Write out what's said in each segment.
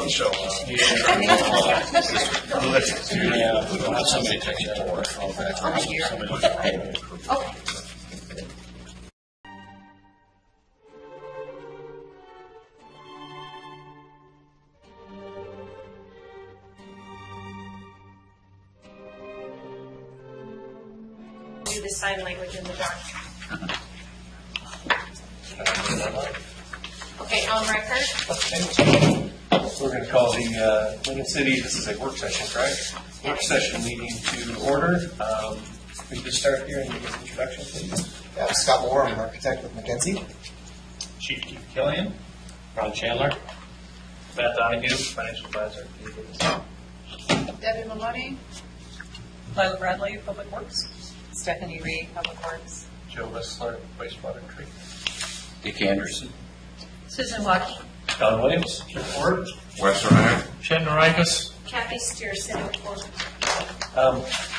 Don't show up. Yeah, we'll have somebody take you out of work. Okay. Do the sign language in the dark. Okay, on record. We're going to call the Lincoln City, this is a work session, correct? Work session meeting to order. We can start here and give an introduction, please. Yeah, Scott Moore, I'm an architect with McKinsey. Chief Killian. Ron Chandler. Matt Donahue, financial advisor. Debbie Maloney. Lila Bradley, Public Works. Stephanie Reed, Public Works. Joe Whistler, wastewater treatment. Dick Anderson. Susan Watch. Don Williams, report. Wes Ryan. Chen Norikis. Kathy Steer, City Report.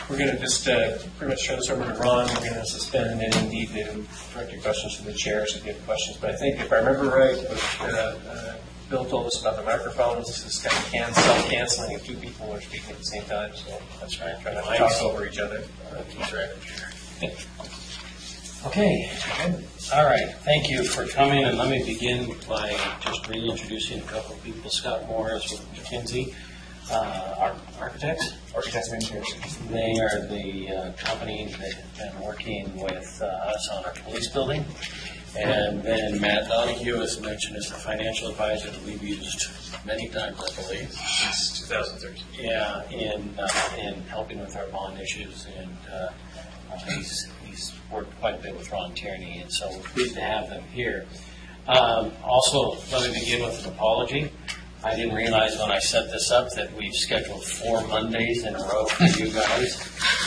We're going to just pretty much turn this over to Ron. We're going to suspend any need to direct your questions to the chairs if you have questions. But I think if I remember right, Bill told us about the microphones. This is kind of self-canceling if two people are speaking at the same time. So that's right. Try not to talk over each other. That's right. Okay. All right. Thank you for coming. And let me begin by just reintroducing a couple of people. Scott Moore is with McKinsey, our architects. Architects and engineers. They are the company that have been working with us on our police building. And then Matt Donahue, as mentioned, is the financial advisor that we've used many times, I believe. Since 2013. Yeah, in helping with our bond issues, and he's worked quite a bit with Ron Tierney, and so we're pleased to have them here. Also, let me begin with an apology. I didn't realize when I set this up that we've scheduled 4 Mondays in a row for you guys.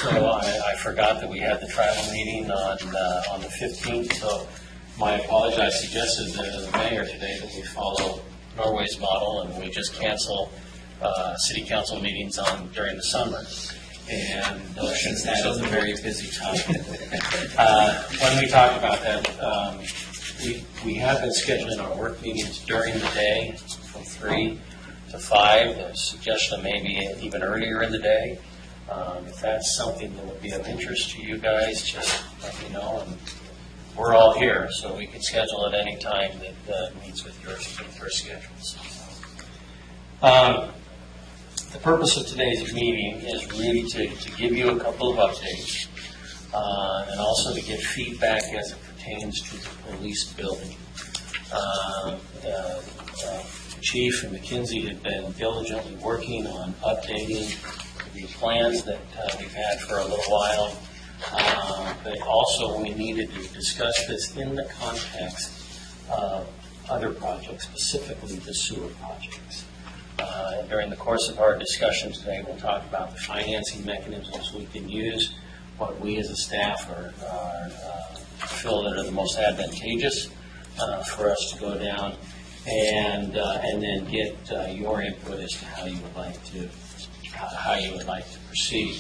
So I forgot that we had the travel meeting on the 15th. So my apologies. I suggested to the mayor today that we follow Norway's model and we just cancel city council meetings during the summer. And since that is a very busy time, when we talk about that, we have been scheduling our work meetings during the day from 3 to 5. There's a suggestion maybe even earlier in the day. If that's something that would be of interest to you guys, just let me know. And we're all here, so we can schedule at any time that meets with your schedules. The purpose of today's meeting is really to give you a couple of updates and also to get feedback as it pertains to the police building. Chief and McKinsey have been diligently working on updating the plans that we've had for a little while. But also we needed to discuss this in the context of other projects, specifically the sewer projects. During the course of our discussion today, we'll talk about the financing mechanisms we can use, what we as a staff feel that are the most advantageous for us to go down, and then get your input as to how you would like to proceed.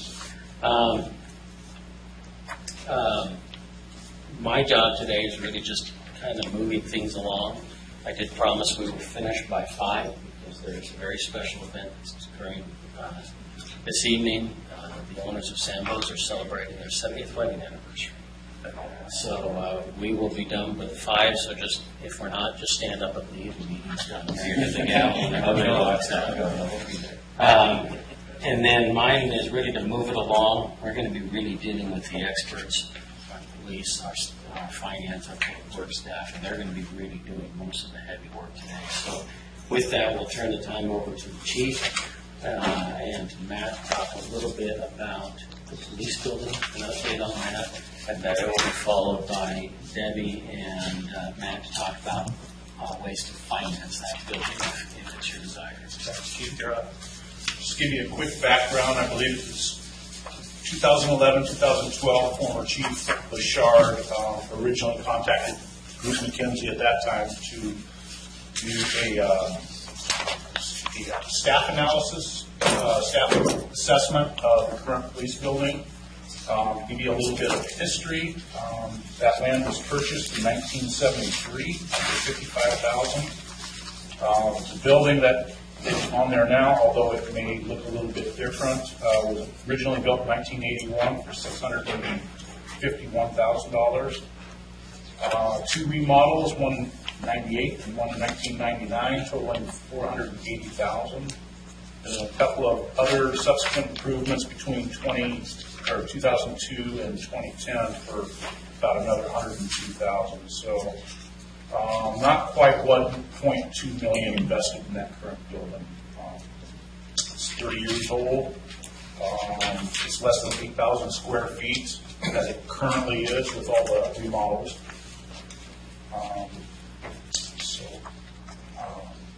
My job today is really just kind of moving things along. I did promise we would finish by 5 because there's a very special event that's occurring this evening. The owners of Sambo's are celebrating their 70th wedding anniversary. So we will be done with 5, so just, if we're not, just stand up and leave. The meeting's done. You're good to go. And then mine is really to move it along. We're going to be really dealing with the experts, our police, our finance, our public works staff, and they're going to be really doing most of the heavy work today. So with that, we'll turn the time over to the chief and Matt to talk a little bit about the police building, an update on that, and that will be followed by Debbie and Matt to talk about ways to finance that building if it's your desire. Chief, just give you a quick background. I believe it was 2011, 2012, former Chief Bouchard originally contacted Bruce McKinsey at that time to do a staff analysis, staff assessment of the current police building. To give you a little bit of history, that land was purchased in 1973 for $55,000. The building that It's on there now, although it may look a little bit different. Was originally built in 1981 for $651,000. Two remodels, one in 98 and one in 1999, totaling $480,000. And a couple of other subsequent improvements between 2002 and 2010 for about another $102,000. So not quite $1.2 million invested in that current building. It's 30 years old. It's less than 8,000 square feet as it currently is with all the remodels.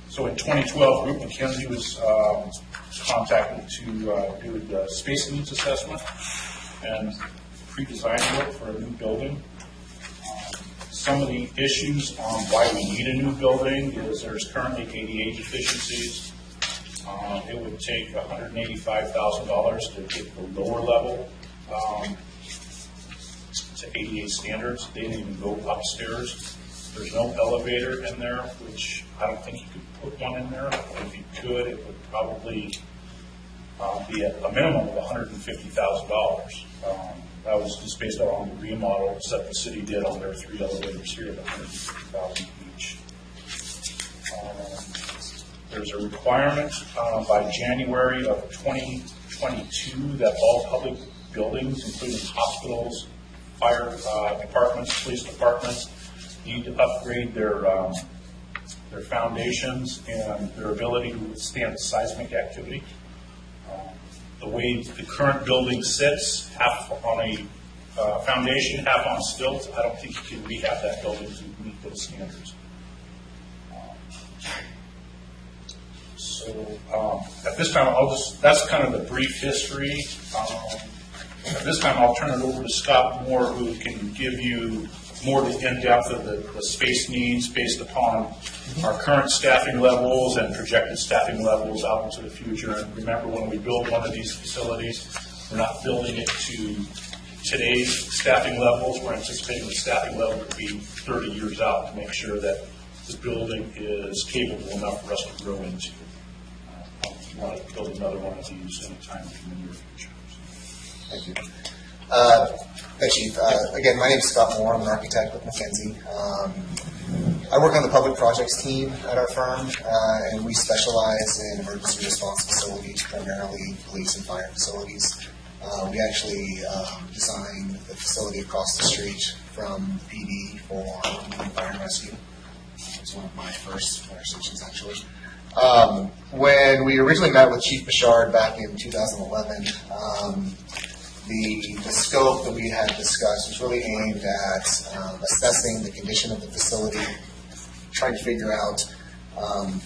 So in 2012, Group McKenzie was contacted to do the space needs assessment and pre-design work for a new building. Some of the issues on why we need a new building is there's currently ADA deficiencies. It would take $185,000 to get the lower level to ADA standards. They didn't even go upstairs. There's no elevator in there, which I don't think you could put one in there. If you could, it would probably be a minimum of $150,000. That was just based on the remodels that the city did on their 3 elevators here at $150,000 each. There's a requirement by January of 2022 that all public buildings, including hospitals, fire departments, police departments, need to upgrade their foundations and their ability to withstand seismic activity. The way the current building sits, half on a foundation, half on stilts, I don't think you can rehab that building to meet those standards. So at this time, that's kind of the brief history. At this time, I'll turn it over to Scott Moore, who can give you more in-depth of the space needs based upon our current staffing levels and projected staffing levels out into the future. And remember, when we build one of these facilities, we're not building it to today's staffing levels. We're anticipating the staffing level to be 30 years out to make sure that the building is capable enough for us to grow into. We want to build another one of these anytime in the near future. Thank you. Thanks, Chief. Again, my name is Scott Moore. I'm an architect with McKenzie. I work on the public projects team at our firm, and we specialize in emergency response facilities, primarily police and fire facilities. We actually designed the facility across the street from PD for fire and rescue. It was one of my first fire stations, actually. When we originally met with Chief Bouchard back in 2011, the scope that we had discussed was really aimed at assessing the condition of the facility, trying to figure out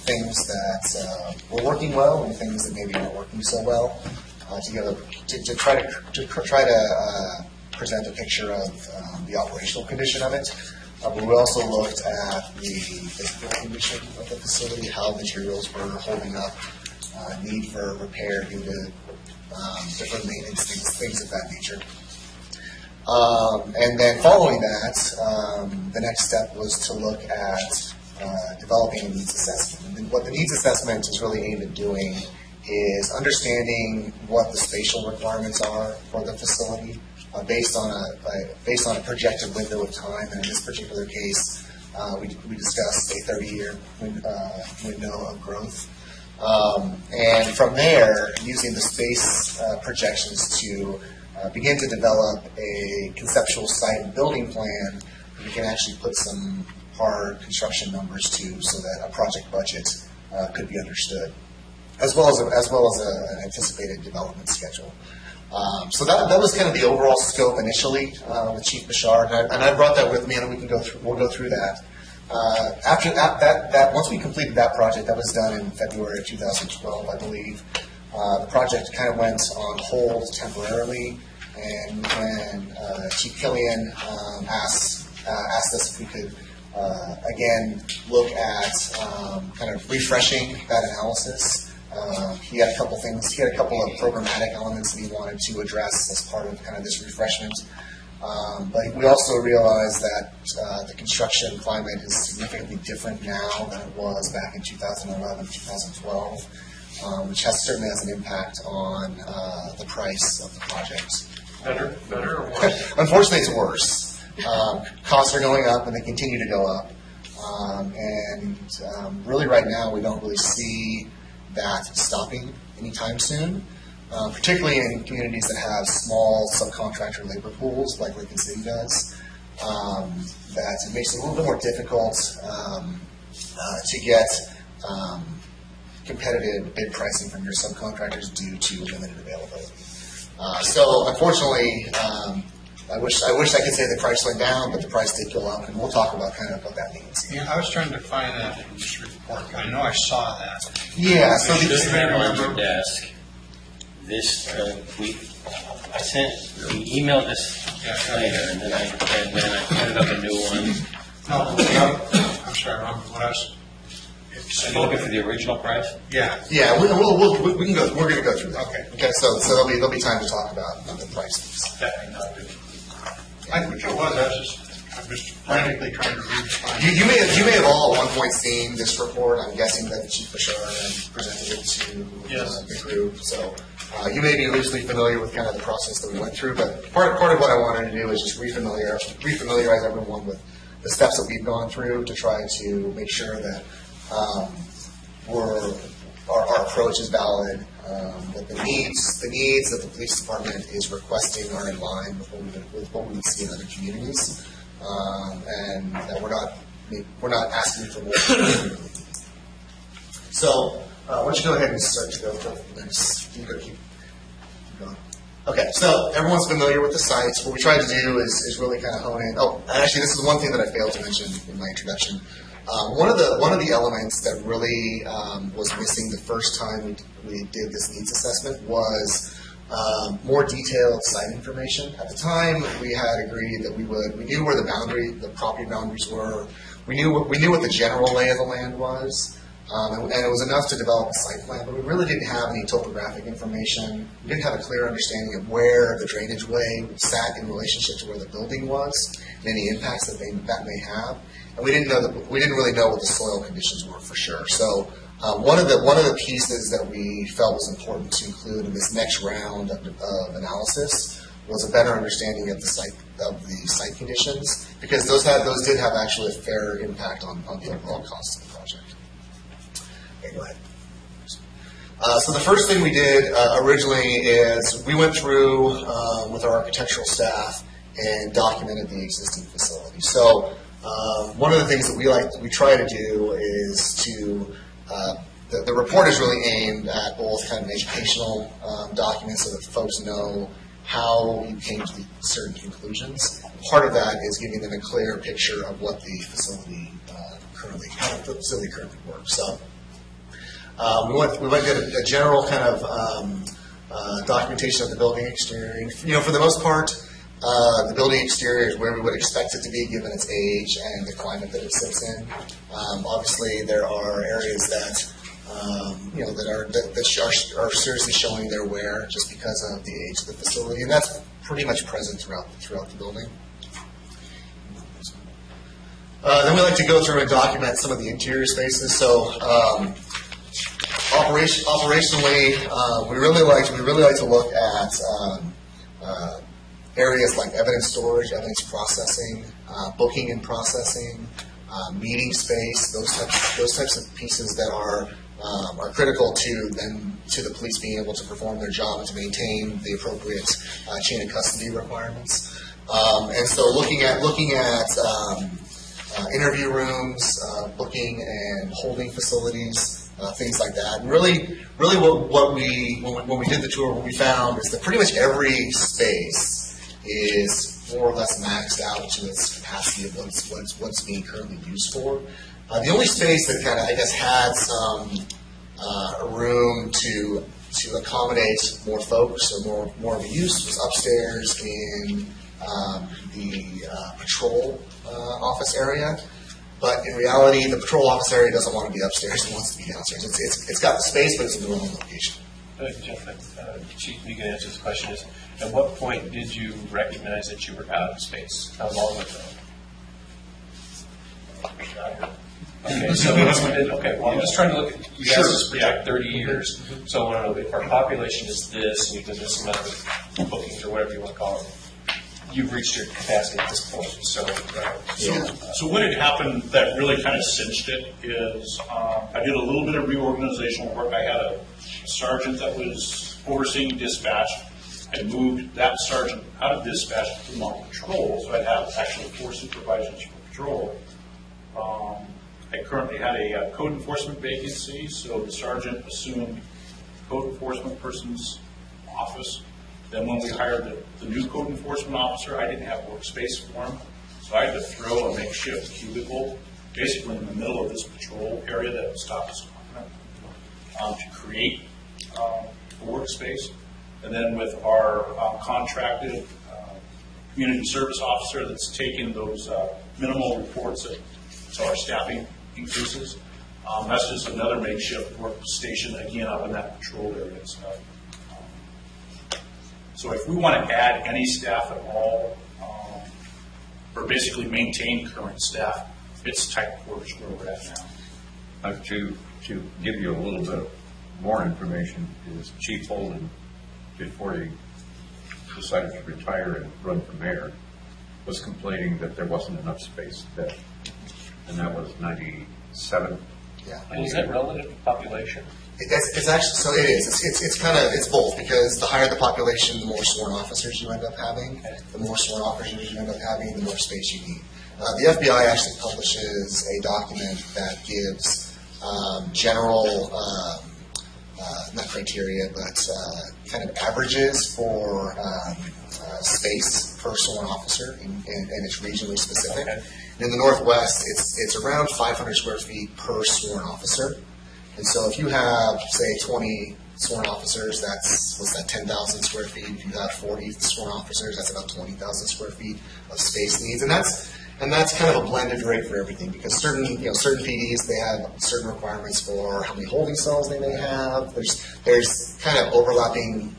things that were working well and things that maybe weren't working so well, to try to present a picture of the operational condition of it. But we also looked at the physical condition of the facility, how materials were holding up, need for repair due to different maintenance things of that nature. And then following that, the next step was to look at developing a needs assessment. And what the needs assessment is really aimed at doing is understanding what the spatial requirements are for the facility based on a projected window of time. And in this particular case, we discussed a 30-year window of growth. And from there, using the space projections to begin to develop a conceptual site and building plan, we can actually put some hard construction numbers to, so that a project budget could be understood, as well as an anticipated development schedule. So that was kind of the overall scope initially with Chief Bouchard, and I brought that with me, and we'll go through that. After that, once we completed that project, that was done in February of 2012, I believe. The project kind of went on hold temporarily, and when Chief Killian asked us if we could again look at kind of refreshing that analysis. He had a couple of programmatic elements that he wanted to address as part of kind of this refreshment. But we also realize that the construction climate is significantly different now than it was back in 2011, 2012, which certainly has an impact on the price of the project. Better or worse? Unfortunately, it's worse. Costs are going up, and they continue to go up. Really right now, we don't really see that stopping anytime soon, particularly in communities that have small subcontractor labor pools like Lincoln City does. That it makes it a little bit more difficult to get competitive bid pricing from your subcontractors due to limited availability. So unfortunately, I wish I could say the price went down, but the price did go up, and we'll talk about kind of what that means. Yeah, I was trying to find that in this report. I know I saw that. Yeah, so It the, should have been on your desk. This, we emailed this later, and then I printed up a new one. No, I'm sorry, Ron, what I was. Are you looking for the original price? Yeah. yeah, we can go. We're going to go through that. Okay. So there'll be time to talk about the prices. That may not be. I think it was, I was frantically trying to read the You may have all at one point seen this report. I'm guessing that Chief Bashar had presented it to Yes. the group. So you may be loosely familiar with kind of the process that we went through. But part of what I wanted to do is just refamiliarize everyone with the steps that we've gone through to try to make sure that our approach is valid, that the needs that the police department is requesting are in line with what we would see in other communities, and that we're not asking for more. So why don't you go ahead and start to go for the next. You keep going. Okay, so everyone's familiar with the sites. What we tried to do is really kind of hone in. Oh, and actually, this is one thing that I failed to mention in my introduction. One of the elements that really was missing the first time we did this needs assessment was more detailed site information. At the time, we had agreed that we knew where the property boundaries were. We knew what the general lay of the land was, and it was enough to develop a site plan. But we really didn't have any topographic information. We didn't have a clear understanding of where the drainage way sat in relationship to where the building was, and any impacts that may have. And we didn't really know what the soil conditions were for sure. So one of the pieces that we felt was important to include in this next round of analysis was a better understanding of the site conditions, because those did have actually a fair impact on the overall cost of the project. Okay, go ahead. So the first thing we did originally is we went through with our architectural staff and documented the existing facility. So one of the things that we try to do is to the report is really aimed at both kind of an educational document so that folks know how you came to certain conclusions. Part of that is giving them a clear picture of what the facility currently works. So we went and did a general kind of documentation of the building exterior. For the most part, the building exterior is where we would expect it to be given its age and the climate that it sits in. Obviously, there are areas that are seriously showing their wear just because of the age of the facility, and that's pretty much present throughout the building. Then we like to go through and document some of the interior spaces. So operationally, we really like to look at areas like evidence storage, evidence processing, booking and processing, meeting space, those types of pieces that are critical to the police being able to perform their job and to maintain the appropriate chain of custody requirements. And so looking at interview rooms, booking and holding facilities, things like that. And really when we did the tour, what we found is that pretty much every space is more or less maxed out to its capacity of what's being currently used for. The only space that kind of, I guess, had some room to accommodate more folks or more of a use was upstairs in the patrol office area. But in reality, the patrol office area doesn't want to be upstairs; it wants to be downstairs. It's got the space, but it's in the wrong location. Jeff, Chief, you can answer this question, is at what point did you recognize that you were out of space? How long ago? Okay, so okay, well, I'm just trying to look at, you guys just project 30 years, so I want to know if our population is this, and you've done this amount of bookings, or whatever you want to call it, you've reached your capacity at this point, so. So what had happened that really kind of cinched it is I did a little bit of reorganizational work. I had a sergeant that was overseeing dispatch. I moved that sergeant out of dispatch to put him on patrol, so I'd have actually 4 supervisors for patrol. I currently had a code enforcement vacancy, so the sergeant assumed code enforcement person's office. Then when we hired the new code enforcement officer, I didn't have workspace for him, so I had to throw a makeshift cubicle basically in the middle of this patrol area that stopped us to create a workspace. And then with our contracted community service officer that's taken those minimal reports to our staffing increases, that's just another makeshift workstation, again, up in that patrol area and stuff. So if we want to add any staff at all, or basically maintain current staff, it's tight quarters where we're at now. To give you a little bit more information, is Chief Holden, before he decided to retire and run for mayor, was complaining that there wasn't enough space there. And that was 97. Yeah. And is that relative to population? It's actually, so it is. It's both, because the higher the population, the more sworn officers you end up having. The more sworn officers you end up having, the more space you need. The FBI actually publishes a document that gives general, not criteria, but kind of averages for space per sworn officer, and it's regionally specific. Okay. And in the Northwest, it's around 500 square feet per sworn officer. And so if you have, say, 20 sworn officers, what's that, 10,000 square feet. If you have 40 sworn officers, that's about 20,000 square feet of space needs. And that's kind of a blended rate for everything, because certain PDs, they have certain requirements for how many holding cells they may have. There's kind of overlapping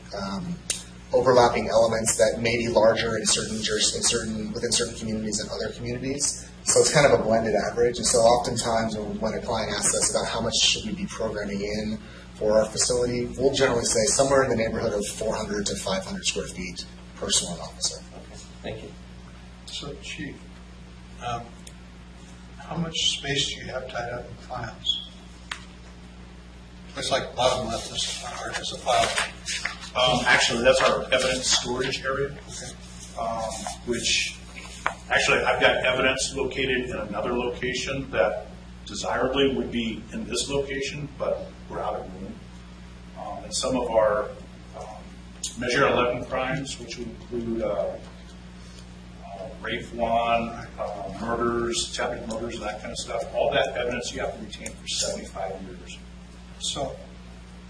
elements that may be larger within certain communities than other communities. So it's kind of a blended average. And so oftentimes when a client asks us about how much should we be programming in for our facility, we'll generally say somewhere in the neighborhood of 400 to 500 square feet per sworn officer. Okay, thank you. So, Chief, how much space do you have tied up in files? Looks like bottom left is a file. Actually, that's our evidence storage area, which actually I've got evidence located in another location that desirably would be in this location, but we're out of room. And some of our Measure 11 crimes, which would include rape one, murders, attempted murders, and that kind of stuff, all that evidence you have to retain for 75 years. So,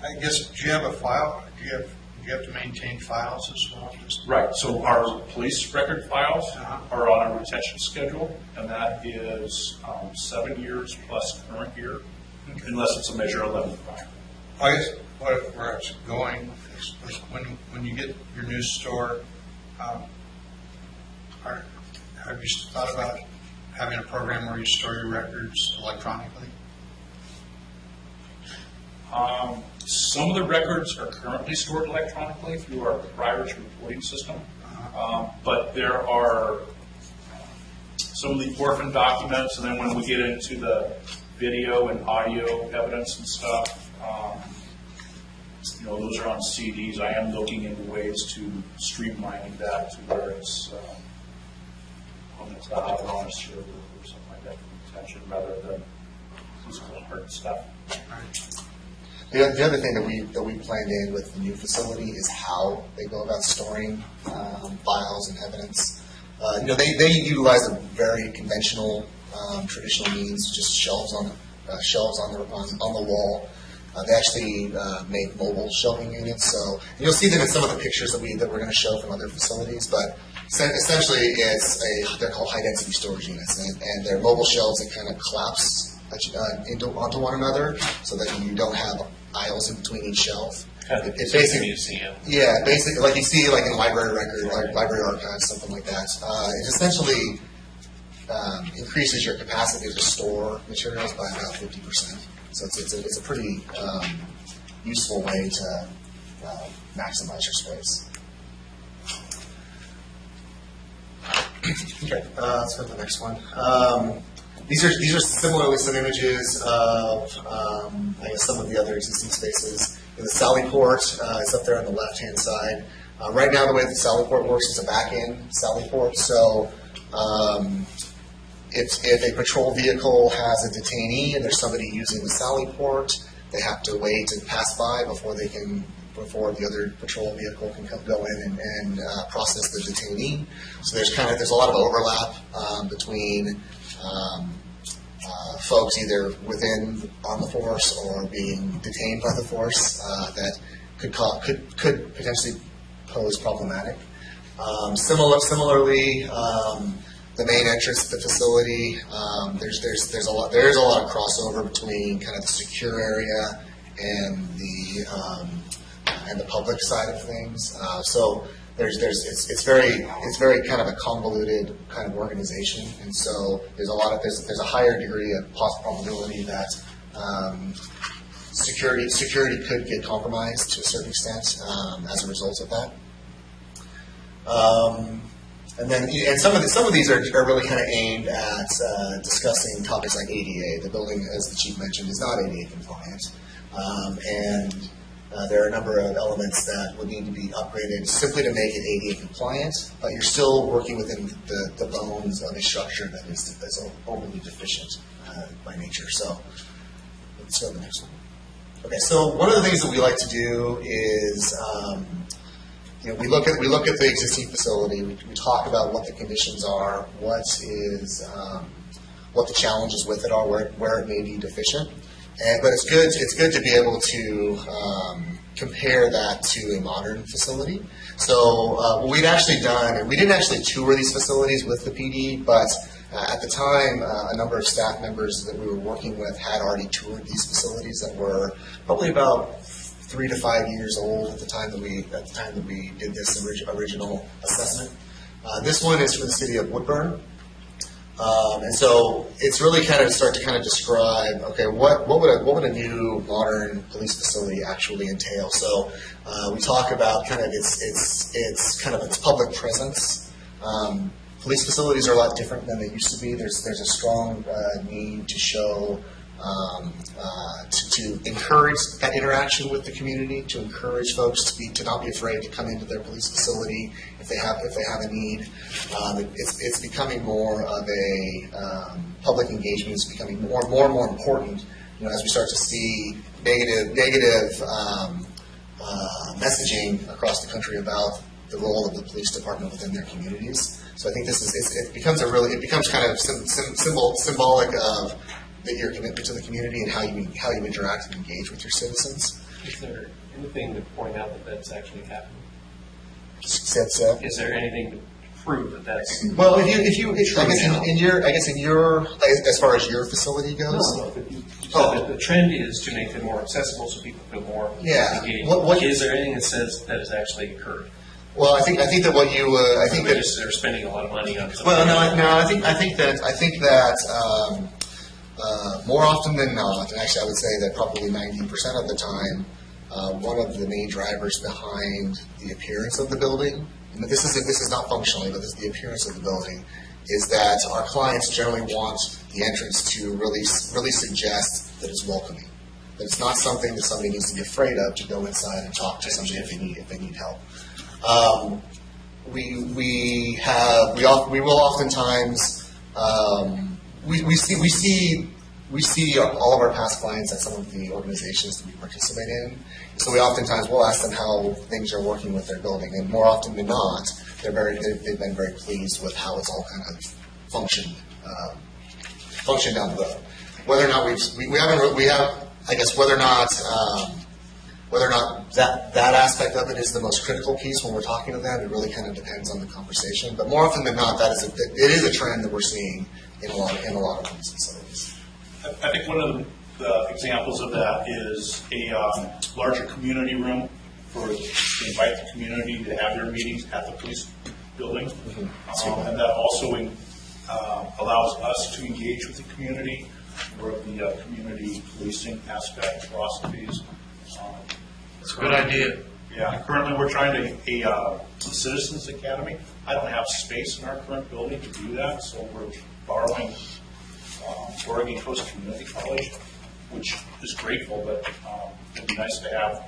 I guess, do you have a file? Do you have to maintain files as well? Right, so our police record files are on a retention schedule, and that is 7 years plus current year, unless it's a Measure 11 crime. I guess where I was going was when you get your new store, have you thought about having a program where you store your records electronically? Some of the records are currently stored electronically through our priority reporting system, but there are some of the orphan documents, and then when we get into the video and audio evidence and stuff, those are on CDs. I am looking into ways to streamlining that to where it's on the cloud or on a server or something like that for retention rather than physical hard stuff. The other thing that we planned in with the new facility is how they go about storing files and evidence. They utilize a very conventional, traditional means, just shelves on the wall. They actually make mobile shelving units, so you'll see them in some of the pictures that we're going to show from other facilities. But essentially, they're called high density storage units, and they're mobile shelves that kind of collapse onto one another, so that you don't have aisles in between each shelf. Kind of It like a basically, museum. yeah, basically, like you see, like in library record, like library archives, something like that. It essentially increases your capacity to store materials by about 50%. So it's a pretty useful way to maximize your space. Okay, let's go to the next one. These are similarly some images of I guess some of the other existing spaces. The Sally Port is up there on the left-hand side. Right now, the way the Sally Port works is a back-end Sally Port. So if a patrol vehicle has a detainee and there's somebody using the Sally Port, they have to wait and pass by before the other patrol vehicle can go in and process the detainee. So there's a lot of overlap between folks either on the force or being detained by the force that could potentially pose problematic. Similarly, the main entrance to the facility, there's a lot of crossover between kind of the secure area and the public side of things. So it's very kind of a convoluted kind of organization, and so there's a higher degree of probability that security could get compromised to a certain extent as a result of that. And some of these are really kind of aimed at discussing topics like ADA. The building, as the chief mentioned, is not ADA compliant, and there are a number of elements that would need to be upgraded simply to make it ADA compliant, but you're still working within the bones of a structure that is overly deficient by nature. So let's go to the next one. Okay, so one of the things that we like to do is we look at the existing facility. We talk about what the conditions are, what the challenges with it are, where it may be deficient. But it's good to be able to compare that to a modern facility. So what we'd actually done, and we didn't actually tour these facilities with the PD, but at the time, a number of staff members that we were working with had already toured these facilities that were probably about 3 to 5 years old at the time that we did this original assessment. This one is for the city of Woodburn. And so it's really kind of start to kind of describe, okay, what would a new modern police facility actually entail? So we talk about kind of its public presence. Police facilities are a lot different than they used to be. There's a strong need to show to encourage that interaction with the community, to encourage folks to not be afraid to come into their police facility if they have a need. It's becoming more of a public engagement. It's becoming more and more important. As we start to see negative messaging across the country about the role of the police department within their communities. So I think it becomes kind of symbolic of your commitment to the community and how you interact and engage with your citizens. Is there anything to point out that that's actually happening? Is there anything to prove that that's? Well, I guess in your as far as your facility goes. No, but you said that the trend is to make them more accessible so people feel more engaged. Is there anything that says that has actually occurred? Well, I think that what you I think that they're spending a lot of money on. Well, no, I think that more often than not, and actually I would say that probably 90% of the time, one of the main drivers behind the appearance of the building, and this is not functionally, but this is the appearance of the building, is that our clients generally want the entrance to really suggest that it's welcoming, that it's not something that somebody needs to be afraid of to go inside and talk to somebody if they need help. We will oftentimes we see all of our past clients at some of the organizations that we participate in. So we oftentimes will ask them how things are working with their building, and more often than not, they've been very pleased with how it's all kind of functioned down the road. Whether or not whether or not that aspect of it is the most critical piece when we're talking to them, it really kind of depends on the conversation. But more often than not, it is a trend that we're seeing in a lot of these facilities. I think one of the The examples of that is a larger community room for, to invite the community to have their meetings at the police building. And that also allows us to engage with the community, more of the community policing aspect, philosophies. It's a good idea. Yeah, currently we're trying a citizens academy. I don't have space in our current building to do that, so we're borrowing Oregon Coast Community College, which is grateful, but it'd be nice to have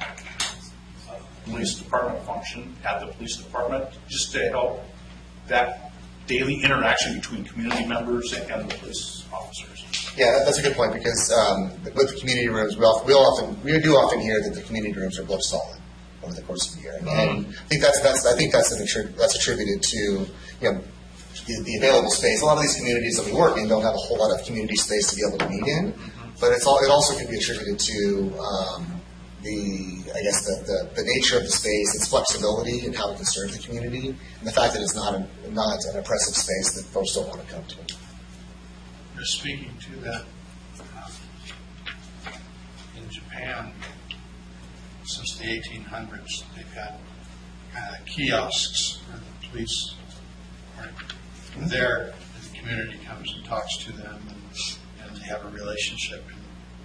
a police department function at the police department, just to help that daily interaction between community members and the police officers. Yeah, that's a good point, because with the community rooms, we do often hear that the community rooms are booked solid over the course of the year, and I think that's attributed to the available space. A lot of these communities that we work in don't have a whole lot of community space to be able to meet in, but it also can be attributed to the nature of the space, its flexibility, and how it can serve the community, and the fact that it's not an oppressive space that folks don't want to come to. Just speaking to that, in Japan, since the 1800s, they've had kind of kiosks where the police are there, and the community comes and talks to them, and they have a relationship. In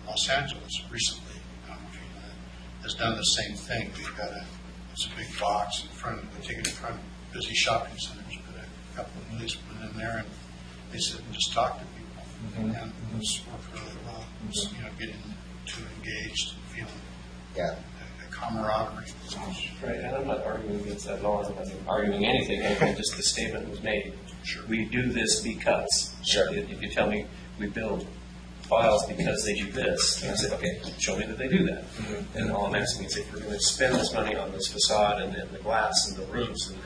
Los Angeles recently, I don't know if you know that, has done the same thing. We've got it's a big box in front, they take it in front of busy shopping centers, put a couple of policemen in there, and they sit and just talk to people. And it's worked really well. Just, getting too engaged and feeling a camaraderie. Right, and I'm not arguing against that at all. I'm not arguing anything. I think just the statement was made. Sure. We do this because. Sure. If you tell me we build files because they do this, and I say, okay, show me that they do that. And all I'm asking is if we're going to spend this money on this facade and the glass and the roofs and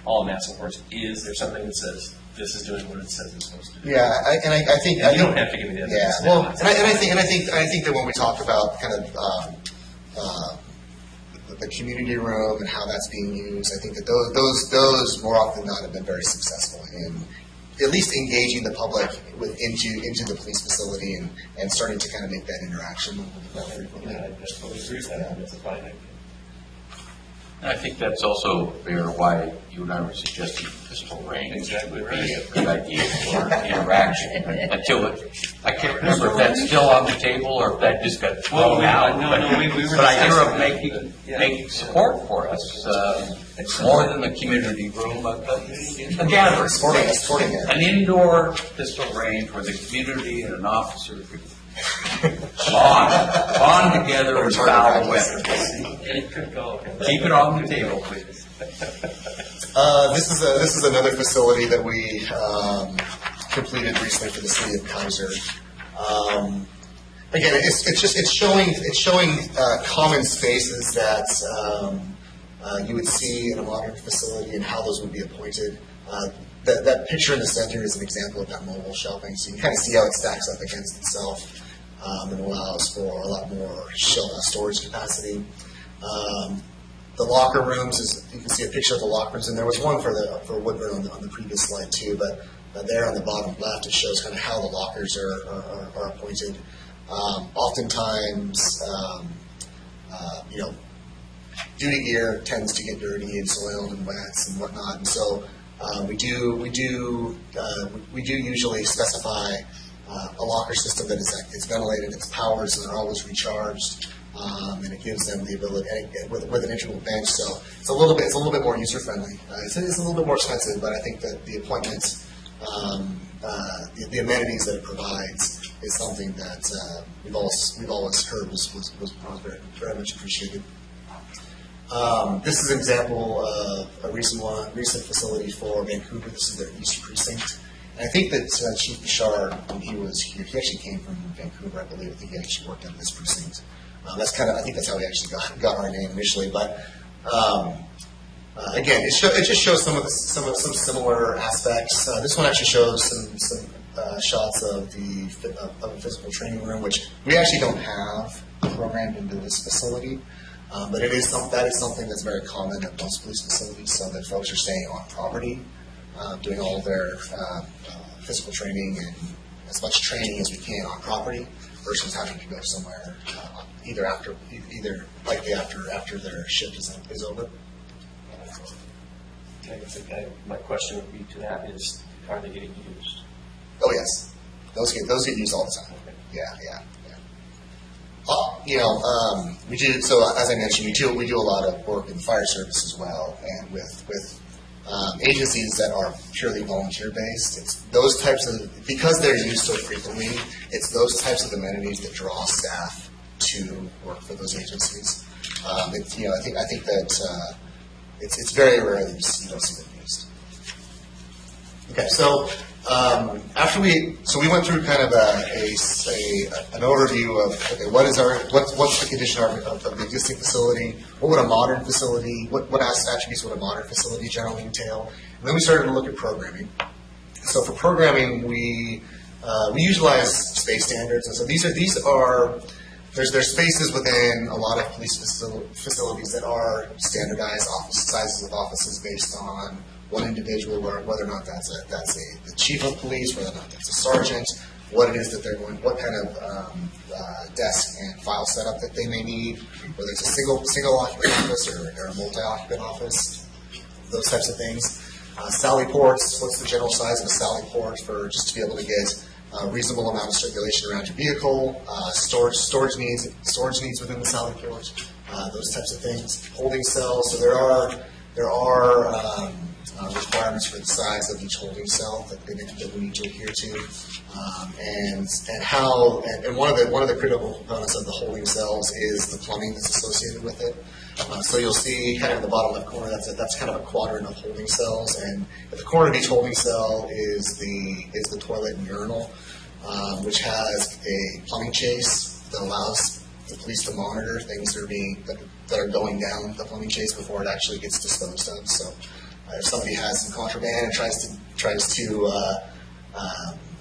all I'm asking for is there something that says this is doing what it says it's supposed to do? Yeah, I think you don't have to give me the evidence. Yeah, well, and I think that when we talk about kind of the community room and how that's being used, I think that those more often than not have been very successful in at least engaging the public into the police facility and starting to kind of make that interaction a little bit more frequently. Yeah, I totally agree with that. That's a fine idea. And I think that's also fair why you and I were suggesting pistol range Exactly would right. be a good idea for interaction until I can't remember if that's still on the table or if that just got thrown out. we were But I hear of discussing making support for us, more than the community room, but a gathering. Sporting it. An indoor pistol range where the community and an officer could bond together and foul weapons. Keep it on the table, please. This is another facility that we completed recently for the city of Kaiser. Again, it's showing common spaces that you would see in a modern facility and how those would be appointed. That picture in the center is an example of that mobile shelving, so you can kind of see how it stacks up against itself and allows for a lot more storage capacity. The locker rooms, you can see a picture of the locker rooms, and there was one for Woodburn on the previous slide too, but there on the bottom left it shows kind of how the lockers are appointed. Oftentimes, duty gear tends to get dirty and soiled and wet and whatnot, and so we do usually specify a locker system that is ventilated, it's powered, so they're always recharged, and it gives them the ability with an integral bench. So it's a little bit more user friendly. It's a little bit more expensive, but I think that the appointments, the amenities that it provides is something that we've always heard was very, very much appreciated. This is an example of a recent facility for Vancouver. This is their East Precinct. And I think that Chief Bouchard, when he was here, he actually came from Vancouver, I believe. I think he actually worked at this precinct. I think that's how we actually got our name initially. But again, it just shows some similar aspects. This one actually shows some shots of a physical training room, which we actually don't have programmed into this facility. But that is something that's very common at most police facilities, so that folks are staying on property, doing all of their physical training and as much training as we can on property. versus having to go somewhere either likely after their shift is over. I think my question would be to that is, are they getting used? Oh yes, those get used all the time. Yeah. We do. So as I mentioned, we do a lot of work in the fire service as well, and with agencies that are purely volunteer based. It's those types of, because they're used so frequently, it's those types of amenities that draw staff to work for those agencies. I think that it's very rare that you don't see them used. Okay, so after we went through kind of an overview of what's the condition of the existing facility, what would a modern facility, what attributes would a modern facility generally entail, and then we started to look at programming. So for programming, we utilize space standards, and so there's spaces within a lot of police facilities that are standardized sizes of offices based on one individual, or whether or not that's the chief of police, whether or not that's a sergeant, what it is that they're going, what kind of desk and file setup that they may need, whether it's a single occupant office or a multi-occupant office, those types of things. Sally ports, what's the general size of a Sally port for just to be able to get a reasonable amount of circulation around your vehicle, storage needs within the Sally port, those types of things. Holding cells, so there are requirements for the size of each holding cell that we need to adhere to, and one of the critical components of the holding cells is the plumbing that's associated with it. So you'll see kind of in the bottom left corner, that's kind of a quadrant of holding cells, and at the corner of each holding cell is the toilet and urinal, which has a plumbing chase that allows the police to monitor things that are going down the plumbing chase before it actually gets disposed of. So if somebody has some contraband and tries to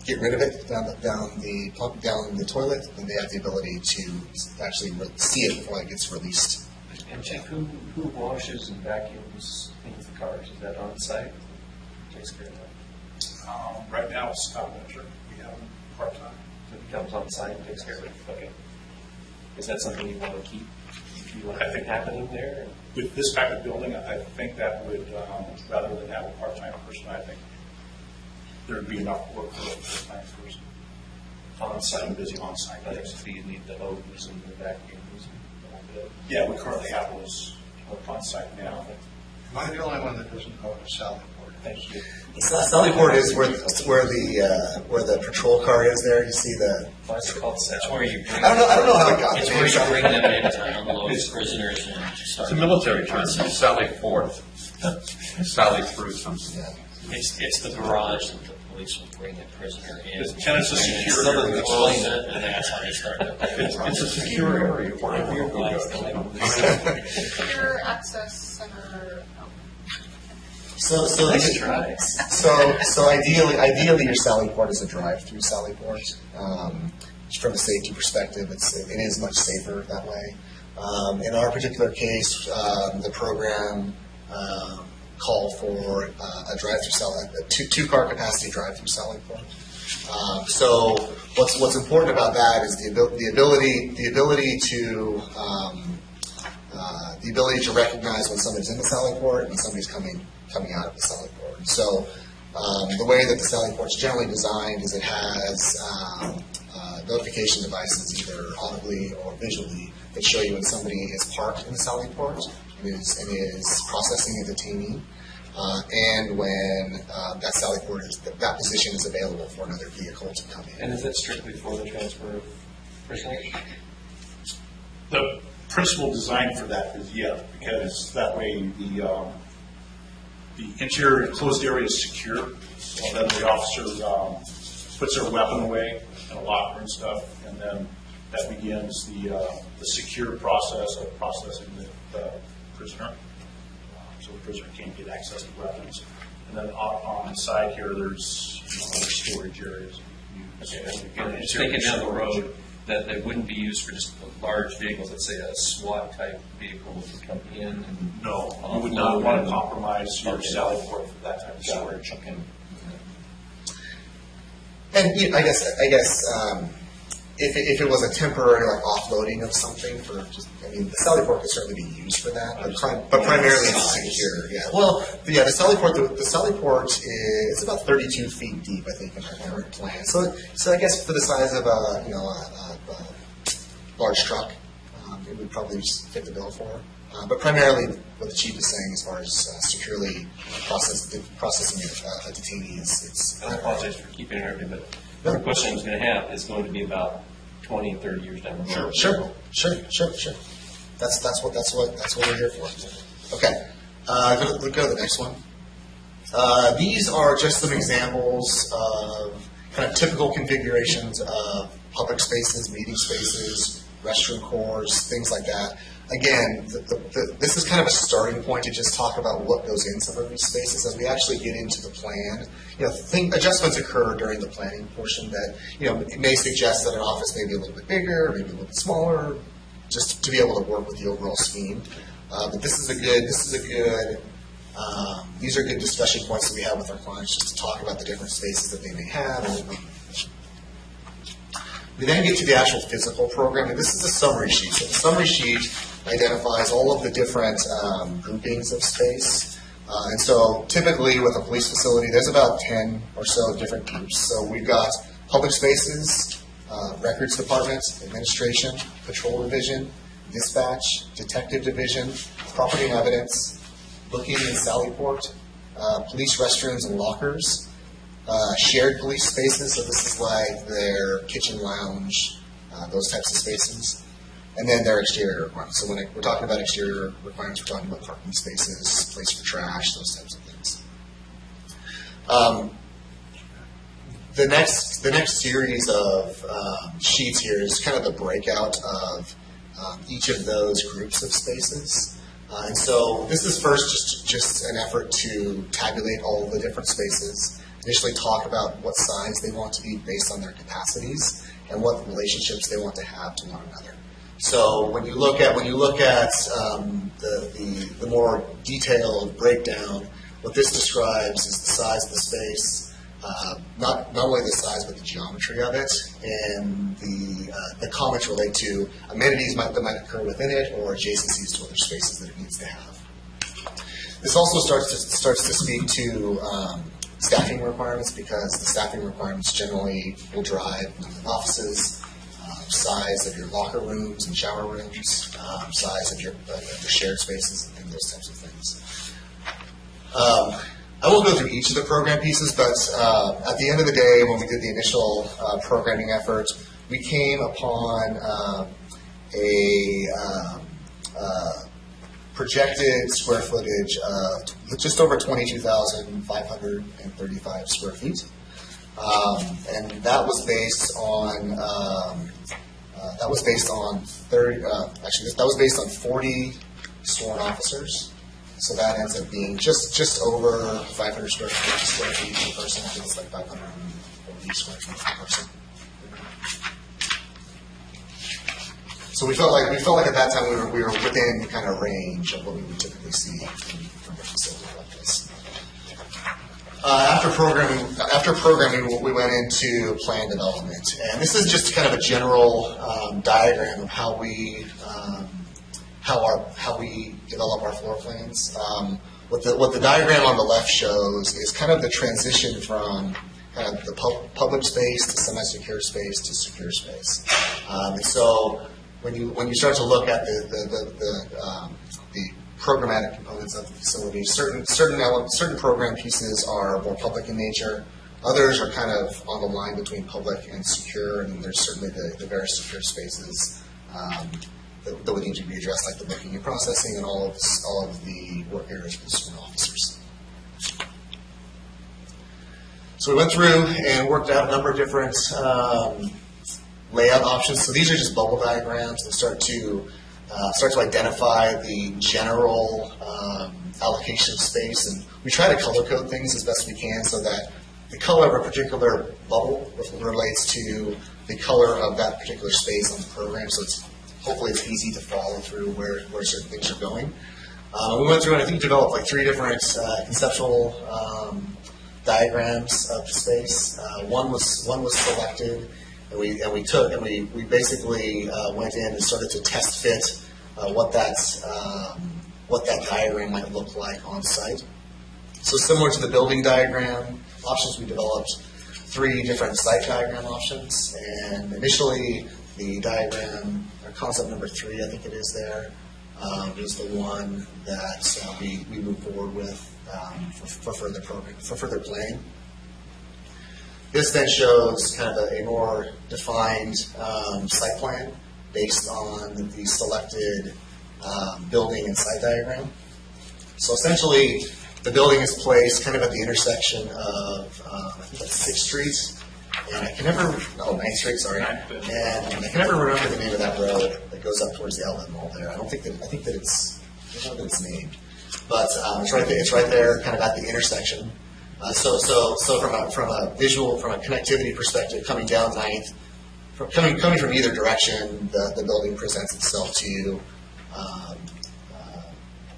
get rid of it down the toilet, then they have the ability to actually see it before it gets released. And Jeff, who washes and vacuums the cars? Is that on site? Takes care of that. Right now, it's Scott Winter. We have him part-time. So he comes on site and takes care of it. Okay. Is that something you want to keep? You want anything happening there? With this type of building, I think that would, rather than have a part-time person, I think there'd be enough work for a full-time person. On site? I'm busy on site. So you need the hoses and the vacuums and all that? Yeah, we currently have those on site now. Am I the only one that doesn't know what a Sally port is? Thank you. Sally port is where the patrol car is. There, you see the. Why is it called Sally? It's where you bring. I don't know how it got It's there. where you bring them in to unload prisoners and. It's a military term, Sally Forth, Sally through something. Yeah. It's the garage that the police will bring the prisoner in. And it's a secure Some of them area. explain it, and that's how they start. It's a secure area where a vehicle goes. Secure access center. So ideally your Sally port is a drive-through Sally port. From a safety perspective, it is much safer that way. In our particular case, the program called for a drive-through Sally, a two-car capacity drive-through Sally port. So what's important about that is the ability to recognize when somebody's in the Sally port and when somebody's coming out of the Sally port. So the way that the Sally port is generally designed is it has notification devices, either audibly or visually, that show you when somebody is parked in the Sally port and is processing a detainee, and when that Sally port that position is available for another vehicle to come in. And is that strictly for the transfer of prisoners? The principal design for that is, because that way the interior enclosed area is secure, so then the officer puts their weapon away in a locker and stuff, and then that begins the secure process of processing the prisoner. So the prisoner can't get access to weapons. And then on the side here, there's other storage areas. And just thinking down the road, that wouldn't be used for just large vehicles, let's say a SWAT type vehicle would come in and. No, you would not want to compromise your Sally port for that type of storage. Okay. And I guess if it was a temporary like offloading of something for just, I mean, the sally port could certainly be used for that, but primarily it's secure. Yeah. Well, the sally port, the sally port is about 32 feet deep, I think, in our current plan. So I guess for the size of a large truck, it would probably just fit the bill for. But primarily, what the chief is saying as far as securely processing a detainee is. I apologize for keeping it early, but the question I was going to have is going to be about 20 and 30 years down the road. Sure. That's what we're here for. Okay, go to the next one. These are just some examples of kind of typical configurations of public spaces, meeting spaces, restroom cores, things like that. Again, this is kind of a starting point to just talk about what goes in some of these spaces. As we actually get into the plan, adjustments occur during the planning portion that, it may suggest that an office may be a little bit bigger, maybe a little bit smaller, just to be able to work with the overall scheme. But these are good discussion points that we have with our clients, just to talk about the different spaces that they may have. We then get to the actual physical program, and this is a summary sheet. So the summary sheet identifies all of the different groupings of space. And so typically with a police facility, there's about 10 or so different groups. So we've got public spaces, records department, administration, patrol division, dispatch, detective division, property and evidence, booking and sally port, police restrooms and lockers, shared police spaces, so this is like their kitchen lounge, those types of spaces, and then their exterior requirements. So when we're talking about exterior requirements, we're talking about parking spaces, place for trash, those types of things. The next series of sheets here is kind of the breakout of each of those groups of spaces. And so this is first just an effort to tabulate all of the different spaces, initially talk about what size they want to be based on their capacities and what relationships they want to have to one another. So when you look at the more detailed breakdown, what this describes is the size of the space, not only the size but the geometry of it, and the comments relate to amenities that might occur within it or adjacencies to other spaces that it needs to have. This also starts to speak to staffing requirements, because the staffing requirements generally will drive number of offices, size of your locker rooms and shower rooms, size of your shared spaces, and those types of things. I won't go through each of the program pieces, but at the end of the day, when we did the initial programming effort, we came upon a projected square footage of just over 22,535 square feet. And that was based on 40 sworn officers. So that ends up being just over 500 square feet per person. I think it's like 540 square feet per person. So we felt like at that time we were within kind of range of what we would typically see from a facility like this. After programming, we went into plan development, and this is just kind of a general diagram of how we develop our floor plans. What the diagram on the left shows is kind of the transition from kind of the public space to semi-secure space to secure space. And so when you start to look at the programmatic components of the facility, certain program pieces are more public in nature. Others are kind of on the line between public and secure, and there's certainly the very secure spaces that would need to be addressed, like the booking and processing and all of the work areas for the sworn officers. So we went through and worked out a number of different layout options. So these are just bubble diagrams that start to identify the general allocation of space, and we try to color code things as best we can so that the color of a particular bubble relates to the color of that particular space on the program. So hopefully it's easy to follow through where certain things are going. We went through and I think developed like 3 different conceptual diagrams of the space. One was selected, and we basically went in and started to test fit what that diagram might look like on site. So similar to the building diagram options, we developed 3 different site diagram options, and initially the diagram, or concept number 3, I think it is there, is the one that we moved forward with for further planning. This then shows kind of a more defined site plan based on the selected building and site diagram. So essentially, the building is placed kind of at the intersection of, I think that's 6th Street, and I can never, 9th Street, sorry. And I can never remember the name of that road that goes up towards the outlet mall there. I don't know that it's named. But it's right there, kind of at the intersection. So from a visual, from a connectivity perspective, coming down 9th, coming from either direction, the building presents itself to you